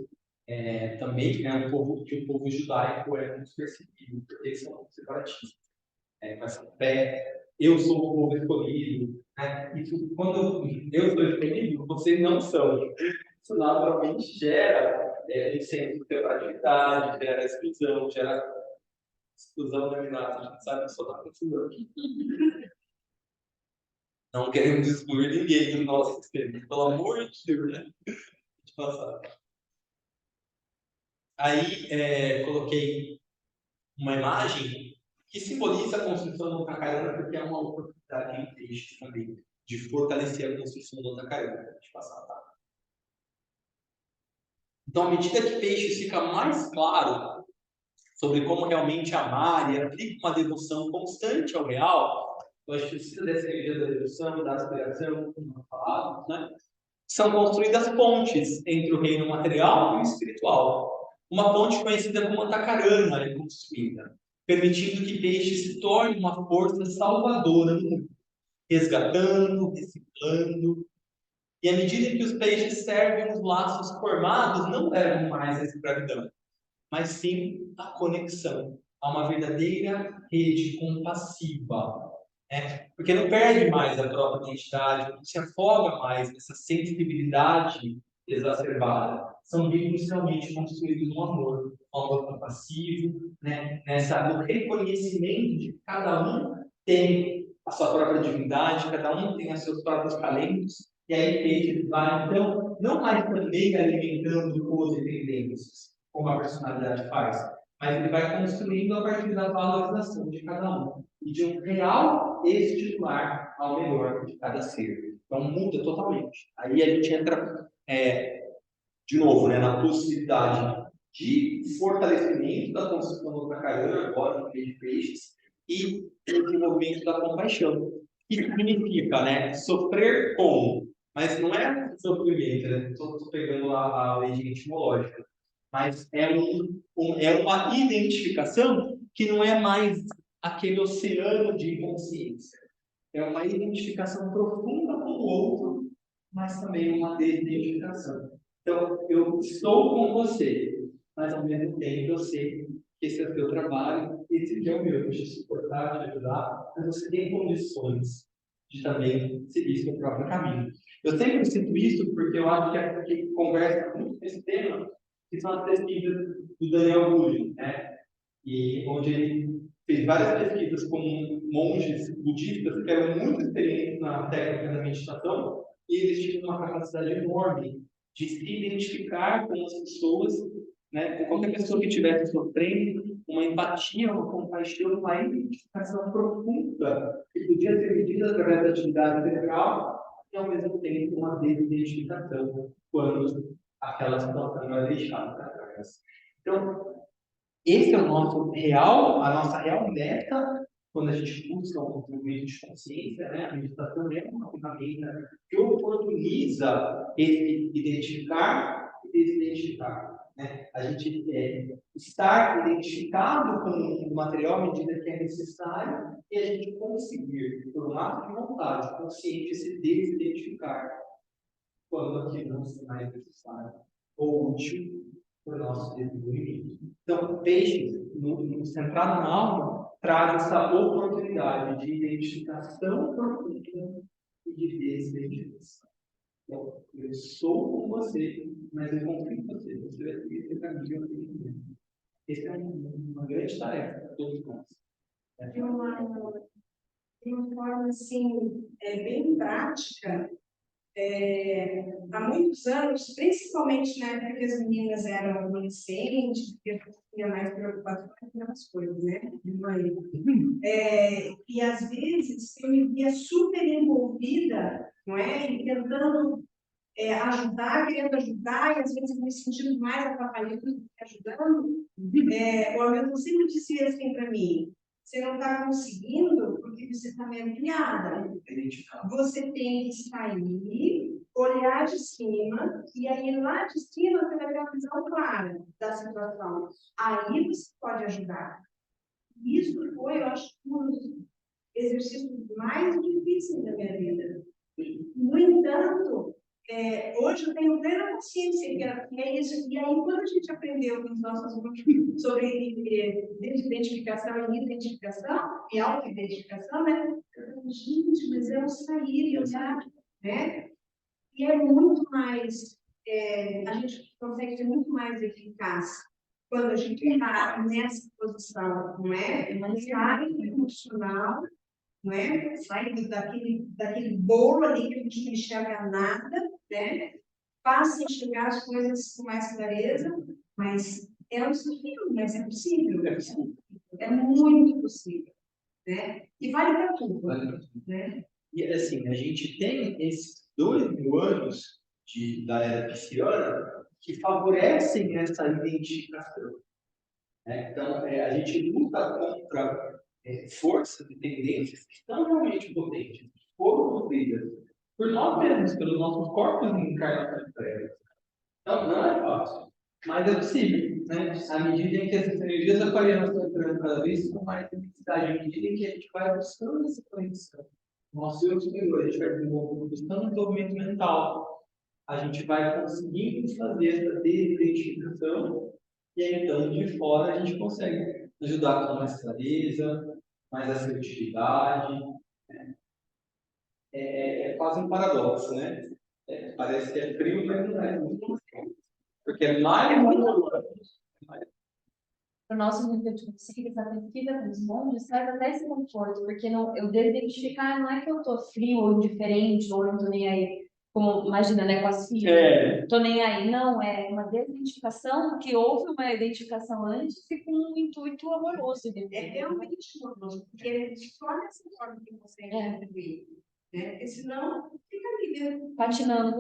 também, né, o povo judaico é muito perseguido, porque eles são separatistas. Com essa fé, eu sou o povo escolhido. Né? Isso, quando eu sou escolhido, vocês não são. Isso naturalmente gera um senso de separatividade, gera exclusão da minata. A gente sabe que só está confusão aqui. Não queremos excluir ninguém do nosso sistema, pelo amor de Deus, né? Aí, coloquei uma imagem que simboliza a construção do Otacarana, porque é uma oportunidade em peixes também, de fortalecer a construção do Otacarana. Deixa eu passar, tá? Então, à medida que peixes fica mais claro sobre como realmente amar e aplica uma devoção constante ao real, então a gente precisa dessa energia da devoção, da aspiração, como nós falávamos, né? São construídas pontes entre o reino material e o espiritual. Uma ponte conhecida como Atacarana é construída, permitindo que peixe se torne uma força salvadora no mundo, resgatando, reciclando. E à medida que os peixes servem os laços formados, não levam mais à escravidão, mas sim a conexão, a uma verdadeira rede compassiva. Porque não perde mais a própria identidade, não se afoga mais nessa sensibilidade exacerbada. São vínculos realmente construídos no amor, um amor compassivo, né? No reconhecimento de que cada um tem a sua própria divindade, cada um tem os seus próprios talentos, e aí ele vai, então, não mais também alimentando codependências, como a personalidade faz, mas ele vai construindo a partir da valorização de cada um e de um real estimular ao melhor de cada ser. Então muda totalmente. Aí a gente entra de novo, né, na possibilidade de fortalecimento da construção do Otacarana, agora no meio de peixes, e o desenvolvimento da compaixão. Isso significa, né, sofrer com, mas não é sofrimento, né? Estou pegando a origem etimológica, mas é uma identificação que não é mais aquele oceano de inconsciência. É uma identificação profunda com o outro, mas também uma desidentificação. Então, eu estou com você, mas ao mesmo tempo eu sei que esse é o seu trabalho, esse aqui é o meu, de suportar, de ajudar, mas você tem condições de também seguir seu próprio caminho. Eu sempre cito isso porque eu acho que conversa muito com esse tema, que são as pesquisas do Daniel Goleman, né? E onde ele fez várias pesquisas com monges budistas que eram muito experientes na técnica da meditação e eles tinham uma capacidade enorme de se identificar com as pessoas, né? Com qualquer pessoa que estivesse sofrendo, uma empatia, uma compaixão, uma identificação profunda que podia ser medida através da atividade cerebral e ao mesmo tempo uma desidentificação quando aquela situação é deixada para trás. Então, esse é o nosso a nossa real meta quando a gente busca um desenvolvimento de consciência, né? A meditação é uma ferramenta que oportuniza esse identificar e desidentificar, né? A gente estar identificado com o material à medida que é necessário e a gente conseguir, por um ato de vontade consciente, se desidentificar quando aquilo não se mais necessário ou útil para o nosso desenvolvimento. Então, peixes, centrado na alma, traz essa oportunidade de identificação profunda e de desidentificação. Então, eu sou com você, mas eu confio em você. Você vai seguir esse caminho, eu tenho. Essa é uma grande tarefa para todos nós. De uma forma, assim, bem prática, Há muitos anos, principalmente na época que as meninas eram adolescentes, porque eu tinha mais preocupação com aquelas coisas, né? E às vezes eu me via super envolvida, não é? E tentando ajudar, querendo ajudar, e às vezes me sentindo mais atrapalhando do que ajudando. O amigo sempre dizia assim para mim: você não está conseguindo porque você está mergulhada. Você tem que sair, olhar de cima, e aí lá de cima você vai ter uma visão clara da situação. Aí você pode ajudar. Isso foi, eu acho, um dos exercícios mais difíceis da minha vida. No entanto, hoje eu tenho plena consciência que é isso. E aí, quando a gente aprendeu com os nossos grupos sobre identificação e identificação, e auto-identificação, né? Eu falei, gente, mas é o sair e olhar, né? E é muito mais, a gente consegue ser muito mais eficaz quando a gente está nessa posição, não é? Sai emocional, não é? Sai daquele bolo ali que a gente não enxerga nada, né? Passa a enxergar as coisas com mais clareza, mas é um desafio, mas é possível. É muito possível, né? E vale para tudo, né? E assim, a gente tem esses 2.000 anos da era pisciana que favorecem essa identificação. Né? Então, a gente luta contra forças e tendências que estão realmente potentes, foram nutridas por nós mesmos, pelos nossos corpos encarnados prévios. Então, não é fácil, mas é possível. Né? À medida em que essas energias aquarianas estão entrando cada vez com mais intensidade, à medida em que a gente vai buscando essa conexão, nosso eu superior, a gente vai buscando um desenvolvimento mental, a gente vai conseguindo fazer essa desidentificação, e aí, então, de fora, a gente consegue ajudar com mais clareza, mais assertividade. É quase um paradoxo, né? Parece que é frio, mas não é. Porque é mais Para o nosso nível de consciência, a pesquisa com os monges traz até esse conforto, porque não, eu devo identificar, não é que eu estou frio ou indiferente, ou não estou nem aí, como imagina, né, com as filhas, estou nem aí. Não, é uma desidentificação, que houve uma identificação antes e com um intuito amoroso. É realmente amoroso, porque só nessa forma que você contribuir, né? Porque senão fica ali dentro. Patinando.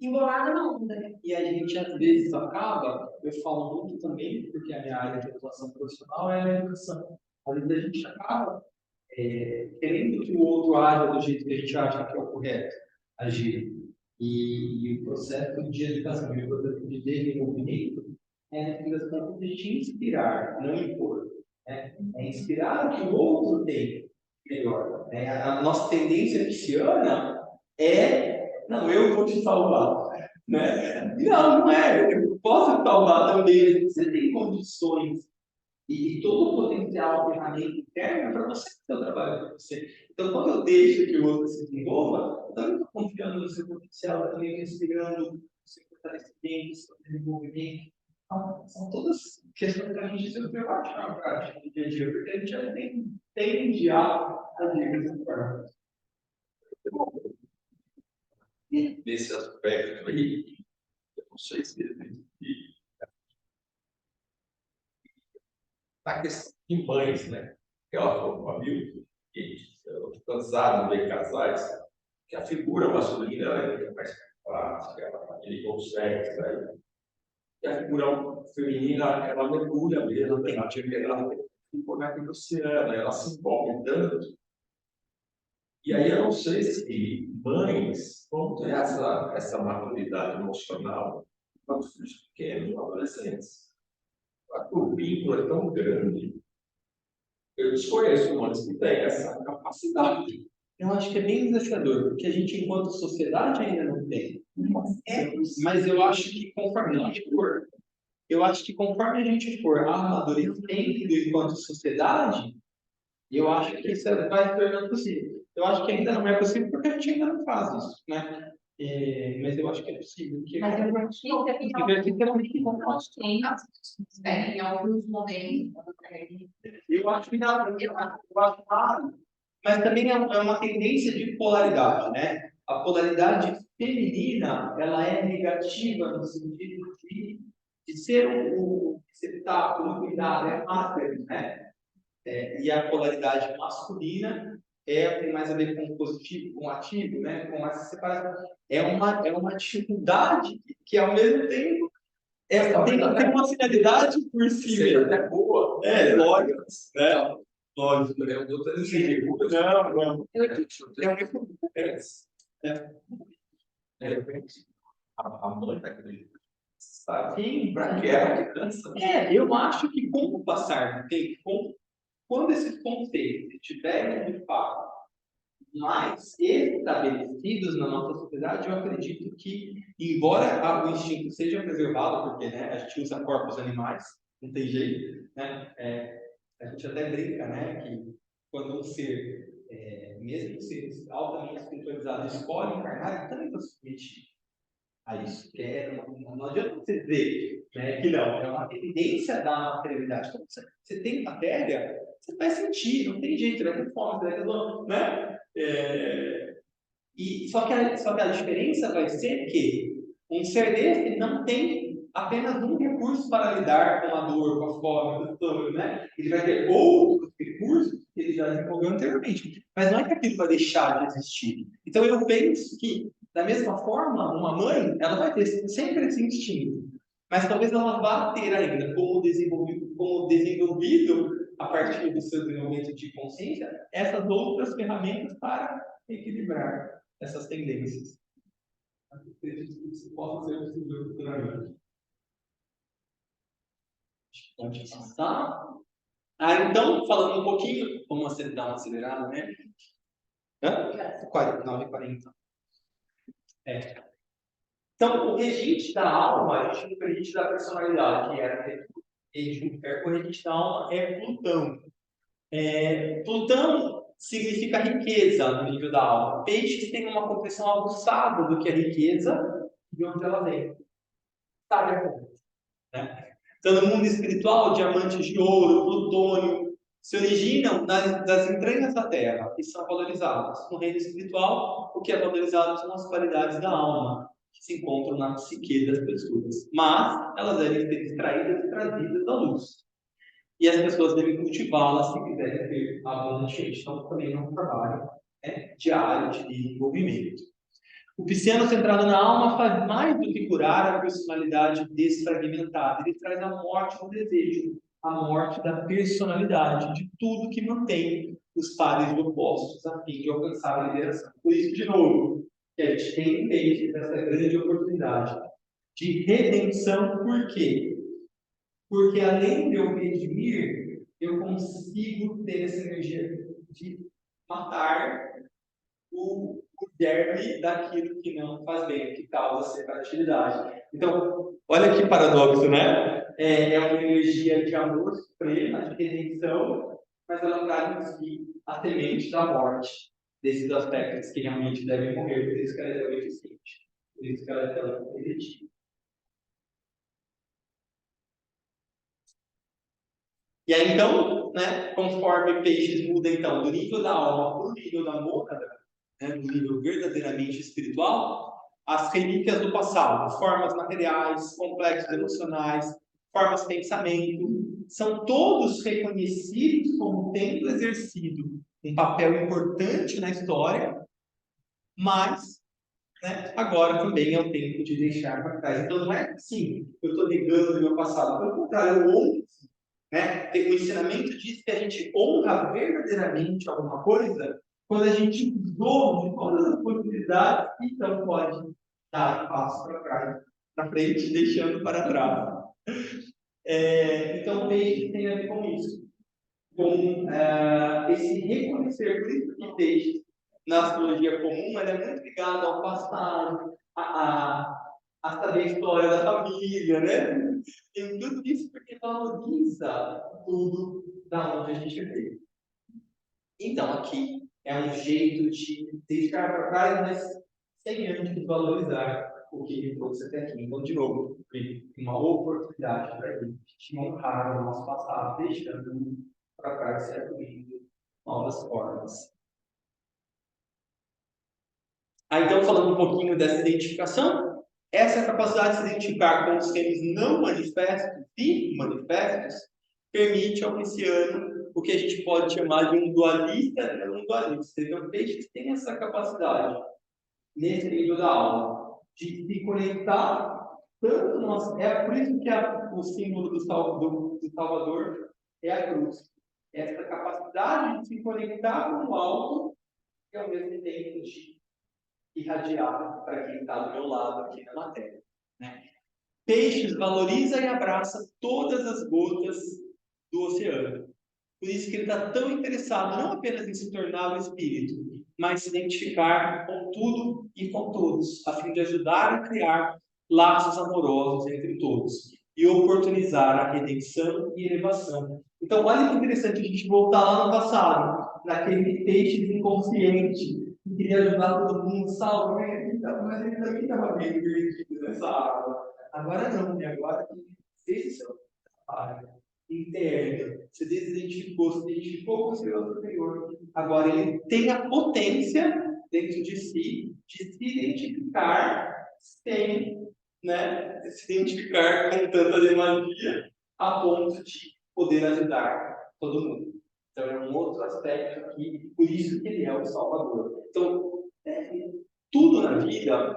Embolada na onda. E a gente, às vezes, acaba, eu falo muito também, porque a minha área de atuação profissional é a educação. Às vezes a gente acaba querendo que o outro haja do jeito que a gente acha que é o correto agir. E o processo de educação e o processo de desenvolvimento é, no fim das contas, de te inspirar, não impor. Né? É inspirar o que o outro tem melhor. Né? A nossa tendência pisciana não, eu vou te salvar. Né? Não é. Eu posso salvar também. Você tem condições e todo o potencial ferramenta interna para você fazer o trabalho para você. Então, quando eu deixo que o outro se desenvolva, eu também estou confiando no seu potencial, também respirando no seu fortalecimento, no seu desenvolvimento. Então, são todas questões que a gente precisa observar na prática do dia a dia, porque a gente já tende a agir dessa forma. Nesse aspecto aí, eu não sei se na questão de mães, né? Ela falou com a Milton, que eu estou cansado de ver casais, que a figura masculina é mais prática, ele consegue sair. E a figura feminina, ela mergulha mesmo, ela ficou naquele oceano, ela se envolve tanto. E aí eu não sei se mães vão ter essa maturidade emocional para os filhos pequenos, adolescentes. O vínculo é tão grande. Eu desconheço mães que têm essa capacidade. Eu acho que é bem desafiador, porque a gente, enquanto sociedade, ainda não tem. Mas eu acho que conforme a gente for amadurecendo enquanto sociedade, eu acho que isso vai se tornando possível. Eu acho que ainda não é possível porque a gente ainda não faz isso, né? Mas eu acho que é possível. Mas eu acho que é muito consciente. Em alguns momentos. Eu acho que não, mas também é uma tendência de polaridade, né? a polaridade feminina, ela é negativa no sentido de ser o receptáculo, o cuidado, é máter, né? E a polaridade masculina tem mais a ver com o positivo, com o ativo, né? Com essa separação. É uma dificuldade que, ao mesmo tempo, tem uma finalidade por si mesmo. É boa. Lógico, né? Lógico. Eu estou dizendo, Não. a mãe vai acreditar. Sabe? Para que ela criança? Eu acho que com o passar do tempo, quando esses conceitos estiverem de fato mais estabelecidos na nossa sociedade, eu acredito que, embora o instinto seja preservado, porque, né, a gente usa corpos animais, não tem jeito, né? A gente até brinca, né, que quando um ser, mesmo seres altamente espiritualizados, escolhe encarnar, ele também está submetido a isso. Não adianta você dizer, né, que não, é uma evidência da materialidade. Então, você tem matéria, você vai sentir, não tem jeito, vai ter fome, vai ter dor, né? Só que a diferença vai ser que um ser desse não tem apenas um recurso para lidar com a dor, com a fome, com o estômago, né? Ele vai ter outros recursos que ele já desenvolveu anteriormente. Mas não é que aquilo vai deixar de existir. Então eu penso que, da mesma forma, uma mãe, ela vai ter sempre esse instinto. Mas talvez ela vá ter ainda, como desenvolvido a partir do seu desenvolvimento de consciência, essas outras ferramentas para equilibrar essas tendências. Acredito que isso possa ser possível futuramente. Pode passar. Então, falando um pouquinho, vamos dar uma acelerada, né? 9h40. Então, o regente da alma, a gente tem o regente da personalidade, que era o regente da alma é Plutão. Plutão significa riqueza no nível da alma. Peixes têm uma compreensão aguçada do que é riqueza e de onde ela vem. Sabe a conta, né? Então, no mundo espiritual, diamantes de ouro, plutônio, se originam das entranhas da Terra e são valorizados. No reino espiritual, o que é valorizado são as qualidades da alma, que se encontram na psique das pessoas. Mas elas devem ser extraídas e trazidas à luz. E as pessoas devem cultivá-las se quiserem ter abundantemente. Então, também é um trabalho, diário de desenvolvimento. O pisciano centrado na alma faz mais do que curar a personalidade desfragmentada. Ele traz a morte do desejo, a morte da personalidade, de tudo que mantém os pares opostos a fim de alcançar a liberação. Por isso, de novo, que a gente tem em mente essa grande oportunidade de redenção. Por quê? Porque além de eu redimir, eu consigo ter essa energia de matar o germe daquilo que não faz bem, que causa separatividade. Então, olha que paradoxo, né? É uma energia de amor suprema, de redenção, mas ela traz em si a semente da morte desses aspectos que realmente devem morrer, por isso que ela é tão eficiente, por isso que ela é tão efetiva. E aí, então, né, conforme peixes muda então do nível da alma para o nível da mônada, no nível verdadeiramente espiritual, as relíquias do passado, formas materiais, complexos emocionais, formas de pensamento, são todos reconhecidos como tendo exercido um papel importante na história, mas, né, agora também é o tempo de deixar para trás. Então não é assim, eu estou negando o meu passado, pelo contrário, eu honro. O ensinamento diz que a gente honra verdadeiramente alguma coisa quando a gente usou de todas as possibilidades, então pode dar um passo para trás, para frente, deixando para trás. Então, o peixe tem a ver com isso, com esse reconhecer. Por isso que o peixe, na astrologia comum, ele é muito ligado ao passado, a saber a história da família, né? Tem tudo isso porque valoriza tudo da onde a gente veio. Então, aqui é um jeito de deixar para trás, mas sem antes valorizar o que ele trouxe até aqui. Então, de novo, uma oportunidade para a gente honrar o nosso passado, deixando para trás e abrindo novas formas. Aí, então, falando um pouquinho dessa identificação, essa capacidade de se identificar com os seres não manifestos e manifestos permite ao pisciano o que a gente pode chamar de um dualista não dualista. Então, peixes têm essa capacidade, nesse nível da alma, de se conectar tanto nós. É por isso que o símbolo do Salvador é a cruz. Essa capacidade de se conectar com o alto e ao mesmo tempo de irradiar para quem está do meu lado aqui na matéria. Né? Peixes valoriza e abraça todas as gotas do oceano. Por isso que ele está tão interessado não apenas em se tornar o espírito, mas se identificar com tudo e com todos, a fim de ajudar a criar laços amorosos entre todos e oportunizar a redenção e elevação. Então, olha que interessante a gente voltar lá no passado, naquele peixe inconsciente que queria ajudar todo mundo, salve, mas ele também estava meio perdido nessa água. Agora não, né? Agora que fez o seu trabalho interno, se identificou com o seu superior. Agora ele tem a potência dentro de si de se identificar sem, né, se identificar com tanta demagogia a ponto de poder ajudar todo mundo. Então é um outro aspecto aqui, por isso que ele é o Salvador. Então, tudo na vida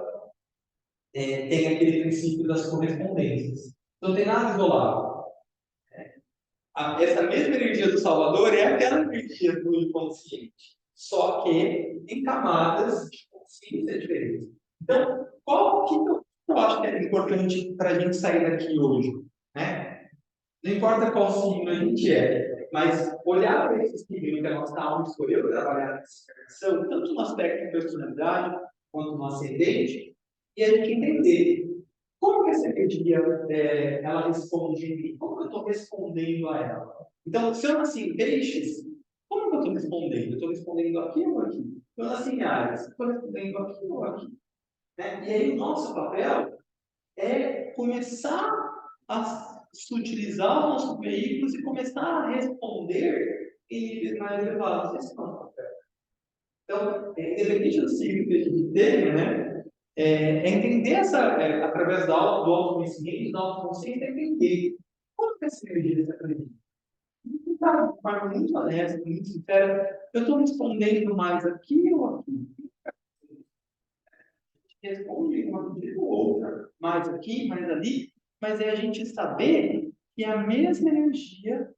tem aquele princípio das correspondências. Não tem nada isolado. Essa mesma energia do Salvador é aquela energia do inconsciente, só que em camadas de consciência diferentes. Então, qual que eu acho que é importante para a gente sair daqui hoje? Né? Não importa qual signo a gente mas olhar para esse signo que a nossa alma escolheu trabalhar nessa encarnação, tanto no aspecto de personalidade, quanto no ascendente, e a gente entender como que essa energia ela responde em mim? Como que eu estou respondendo a ela? Então, se eu nasci em peixes, como que eu estou respondendo? Eu estou respondendo aqui ou aqui? Se eu nasci em Áries, estou respondendo aqui ou aqui? Né? E aí o nosso papel é começar a utilizar os nossos veículos e começar a responder em níveis mais elevados. Esse é o nosso papel. Então, independente do signo que a gente tenha, né? Entender através do autoconhecimento, da autoconsciência, entender como que essa energia está acreditando. De forma muito honesta, muito sincera, eu estou respondendo mais aqui ou aqui? Responde uma coisa ou outra, mais aqui, mais ali, mas é a gente saber que é a mesma energia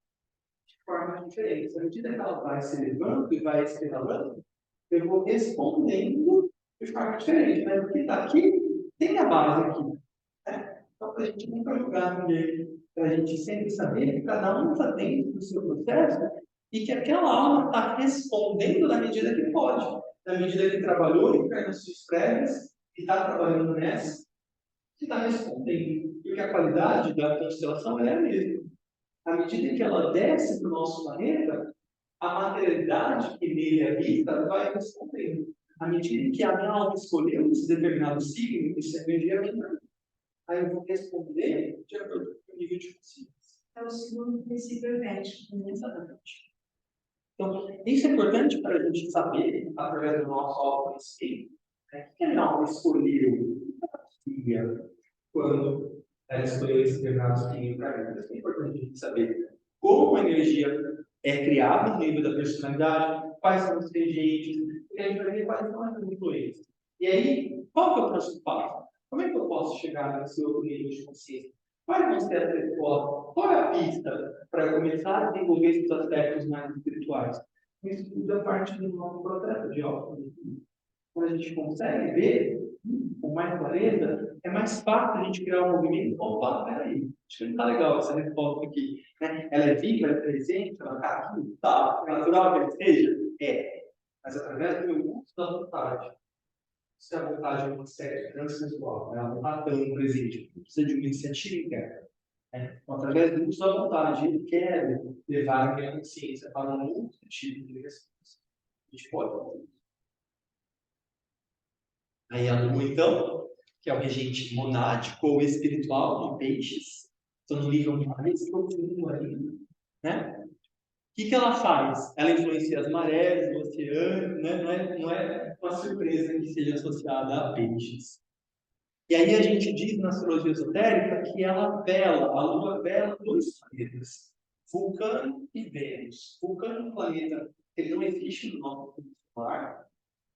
de forma diferente. À medida que ela vai se elevando e vai escalando, eu vou respondendo de forma diferente. Mas o que está aqui tem a base aqui. Né? Então, para a gente nunca julgar ninguém, para a gente sempre saber que cada um está dentro do seu processo e que aquela alma está respondendo na medida que pode, na medida que trabalhou em encarnações prévias e está trabalhando nessa, que está respondendo. Porque a qualidade da constelação é a mesma. À medida que ela desce para o nosso planeta, a materialidade que nele habita vai respondendo. À medida que a minha alma escolheu esse determinado signo, essa energia mental, aí eu vou responder de acordo com o nível de consciência. É o segundo princípio hermético. Exatamente. Então, isso é importante para a gente saber, através do nosso autoconhecimento, que a minha alma escolheu quando ela escolheu esse determinado signo para mim. Isso é importante a gente saber como a energia é criada no nível da personalidade, quais são os regentes, e a gente vai ver quais são as influências. E aí, qual que é o próximo passo? Como é que eu posso chegar nesse outro nível de consciência? Quais vão ser as respostas? Qual é a pista para começar a desenvolver esses aspectos mais espirituais? Isso tudo é parte do nosso processo de autoconhecimento. Quando a gente consegue ver com mais clareza, é mais fácil a gente criar um movimento. Opa, peraí, acho que não está legal essa resposta aqui. Né? Ela é viva, ela é presente, ela está aqui, tá? É natural que ela esteja? É. Mas através do meu uso da vontade. Se a vontade é uma série transsensual, né? Ela não está tão presente, precisa de uma iniciativa interna. Né? Então, através do uso da vontade, ele quer levar a minha consciência para um outro tipo de resposta. A gente pode fazer isso. Aí a lua, então, que é o regente monádico ou espiritual de peixes, então no nível mais profundo ainda, né? que ela faz? Ela influencia as marés, o oceano, né? Não é uma surpresa que seja associada a peixes. E aí a gente diz na astrologia esotérica que ela vela, a Lua vela dois planetas, Vulcano e Vênus. Vulcano é um planeta que não existe no nosso sistema solar,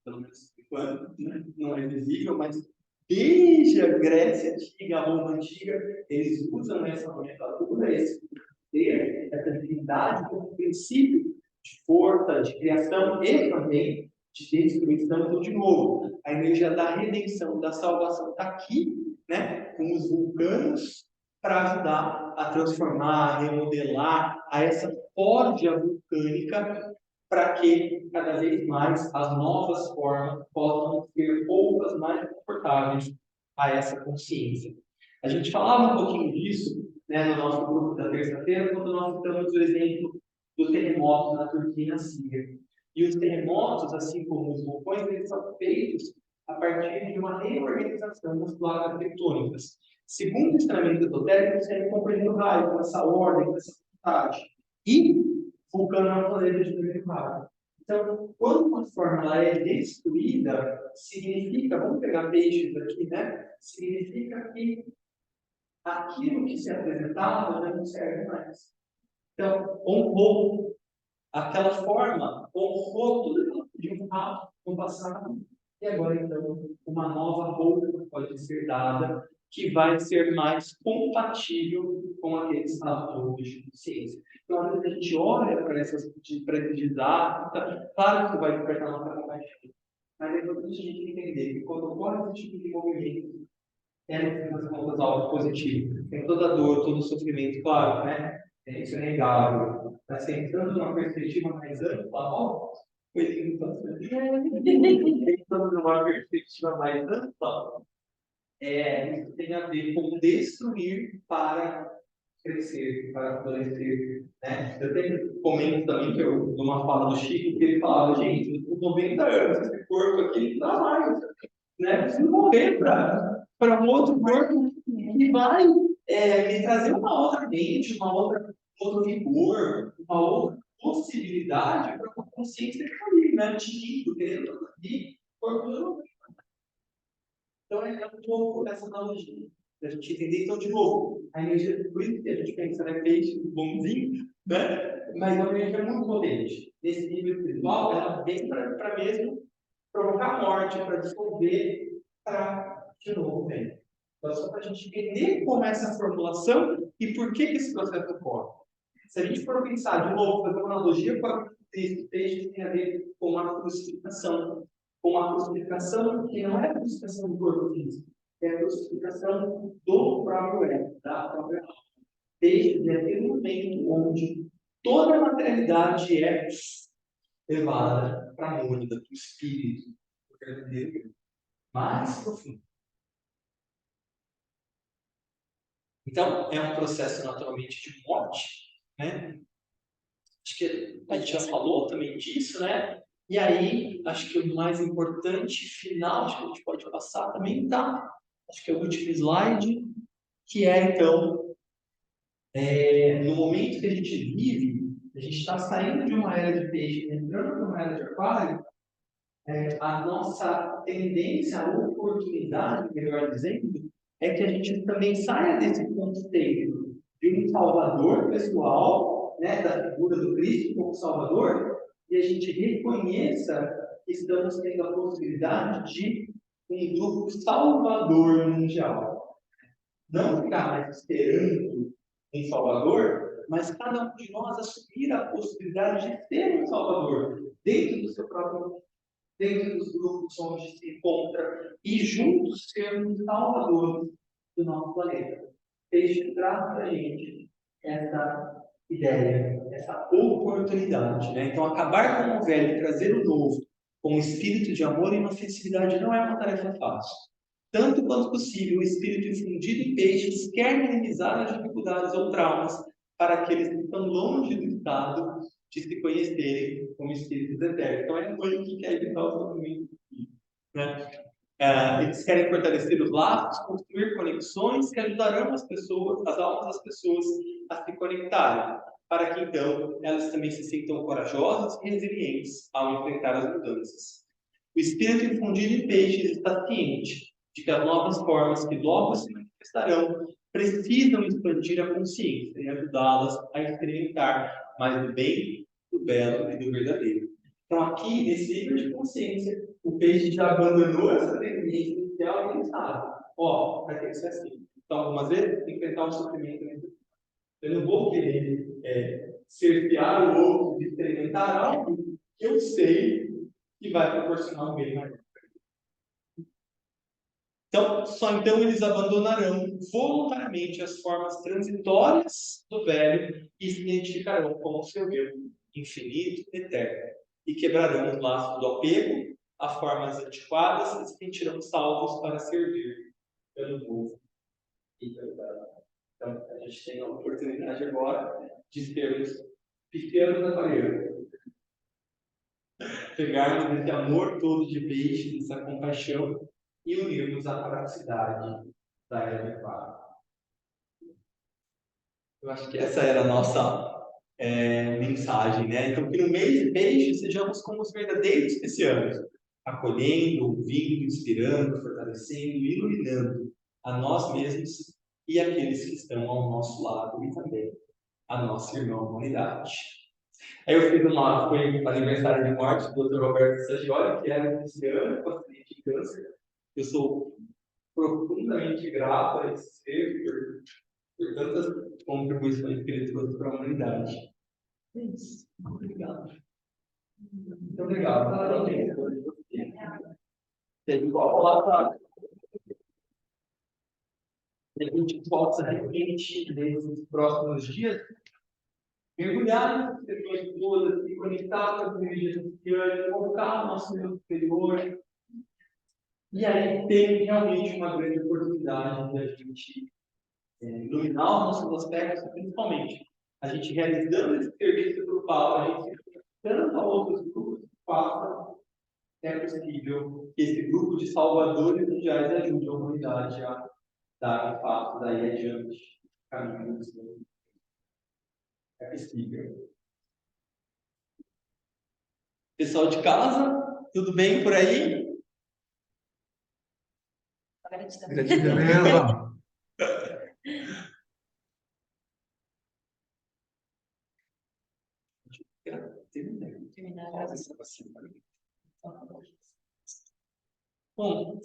pelo menos enquanto, né? Não é visível, mas desde a Grécia Antiga, a Roma Antiga, eles usam essa nomenclatura, essa divindade como princípio de força, de criação e também de destruição. Então, de novo, a energia da redenção, da salvação está aqui, né, com os vulcanos, para ajudar a transformar, a remodelar a essa forja vulcânica, para que cada vez mais as novas formas possam ser poucas mais confortáveis a essa consciência. A gente falava um pouquinho disso, né, no nosso grupo da terça-feira, quando nós citamos o exemplo dos terremotos na Turquia e na Síria. E os terremotos, assim como os vulcões, eles são feitos a partir de uma reorganização das placas tectônicas. Segundo o estramento esotérico, você tem compreender o raio, com essa ordem, com essa vontade. E vulcano é um planeta de primeiro raio. Então, quando uma forma ela é destruída, significa, vamos pegar peixes aqui, né? Significa que aquilo que se apresentava já não serve mais. Então, honrou aquela forma, honrou tudo que ela podia honrar no passado, e agora, então, uma nova roupa pode ser dada, que vai ser mais compatível com aquele estado de consciência. Então, às vezes a gente olha para esses dados, claro que vai despertar nossa compaixão, mas é importante a gente entender que quando ocorre esse tipo de movimento, é, no fim das contas, algo positivo. Tem toda a dor, todo o sofrimento, claro, né? Isso é negável. Mas pensando numa perspectiva mais ampla, ó, foi lindo, pensando numa perspectiva mais ampla, isso tem a ver com destruir para crescer, para florescer, né? Eu tenho comento também que eu, numa fala do Chico, que ele falava, gente, com 90 anos, esse corpo aqui não dá mais, né? Preciso morrer para um outro corpo que vai me trazer uma outra mente, outro vigor, uma outra possibilidade para uma consciência que está ali, né? Tinindo, querendo produzir corpo novo. Então, é um pouco essa analogia, para a gente entender. Então, de novo, a energia do fluido, que a gente pensa, né, peixe, bonzinho, né? Mas é uma energia muito potente. Nesse nível espiritual, ela vem para mesmo provocar morte, para dissolver, para, de novo, bem. Então, só para a gente entender como é essa formulação e por que esse processo ocorre. Se a gente for pensar, de novo, fazer uma analogia com o texto, peixes tem a ver com a crucificação. Com a crucificação que não é a crucificação do corpo físico, é a crucificação do próprio ego, da própria alma. Peixes é aquele momento onde toda a materialidade é levada para a mônida, para o espírito, para o verdadeiro, mais profundo. Então, é um processo naturalmente de morte, né? Acho que a gente já falou também disso, né? E aí, acho que o mais importante, final, acho que a gente pode passar também, tá? Acho que é o último slide, que é, então, no momento que a gente vive, a gente está saindo de uma era de peixe, entrando numa era de aquário, a nossa tendência, a oportunidade, melhor dizendo, é que a gente também saia desse conceito de um salvador pessoal, né, da figura do Cristo como salvador, e a gente reconheça que estamos tendo a possibilidade de um grupo salvador mundial. Não ficar mais esperando um salvador, mas cada um de nós assumir a possibilidade de ser um salvador dentro do seu próprio, dentro dos grupos onde se encontra, e juntos sermos salvadores do nosso planeta. Peixe traz para a gente essa ideia, essa oportunidade, né? Então, acabar com o velho e trazer o novo, com o espírito de amor e inofensividade, não é uma tarefa fácil. Tanto quanto possível, o espírito infundido em peixes quer minimizar as dificuldades ou traumas para aqueles que estão longe do estado de se conhecerem como espíritos eternos. Então, é a mãe que quer evitar o sofrimento, né? Eles querem fortalecer os laços, construir conexões que ajudarão as pessoas, as almas das pessoas a se conectarem. para que então elas também se sintam corajosas e resilientes ao enfrentar as mudanças. O espírito infundido em peixes está ciente de que as novas formas que logo se manifestarão precisam expandir a consciência e ajudá-las a experimentar mais do bem, do belo e do verdadeiro. Então, aqui, nesse nível de consciência, o peixe já abandonou essa tendência inicial e ele sabe: ó, vai ter que ser assim. Então, algumas vezes, enfrentar o sofrimento. Eu não vou querer cercear o outro de experimentar algo que eu sei que vai proporcionar um bem maior. Então, só então eles abandonarão voluntariamente as formas transitórias do velho e se identificarão com o seu eu infinito e eterno, e quebrarão os laços do apego a formas antiquadas e se sentirão salvos para servir pelo novo e pelo belo. Então, a gente tem a oportunidade agora de termos pequenos aparelhos, pegarmos esse amor todo de peixe, essa compaixão, e unirmos a praticidade da era de paz. Eu acho que essa era a nossa mensagem, né? Então, que no mês de peixe sejamos como os verdadeiros piscianos, acolhendo, ouvindo, inspirando, fortalecendo e iluminando a nós mesmos e aqueles que estão ao nosso lado e também a nossa irmã humanidade. Aí eu fiz foi o aniversário de morte do Dr. Roberto Saggioli, que era um pisciano com acidente de câncer. Eu sou profundamente grato a esse ser por tantas contribuições que ele trouxe para a humanidade. É isso. Obrigado. Muito obrigado. Parabéns. Teve igual lá para a gente possa realmente, nesses próximos dias, mergulhar nas questões todas, se conectar com as energias cristianas, colocar o nosso eu superior. E aí tem realmente uma grande oportunidade de a gente iluminar os nossos aspectos, principalmente a gente realizando esse serviço grupal, a gente se conectando a outros grupos que façam, é possível que esse grupo de salvadores mundiais ajude a humanidade a dar, de fato, daí adiante caminhos. É possível. Pessoal de casa, tudo bem por aí? Beleza. Terminar a gravação. Bom,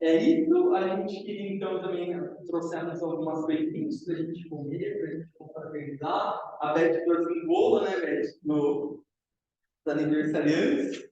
é isso. A gente queria então também trouxermos algumas coisinhas para a gente comer, para a gente confraternizar. A Beth trouxe um bolo, né, Beth? Dos aniversariantes.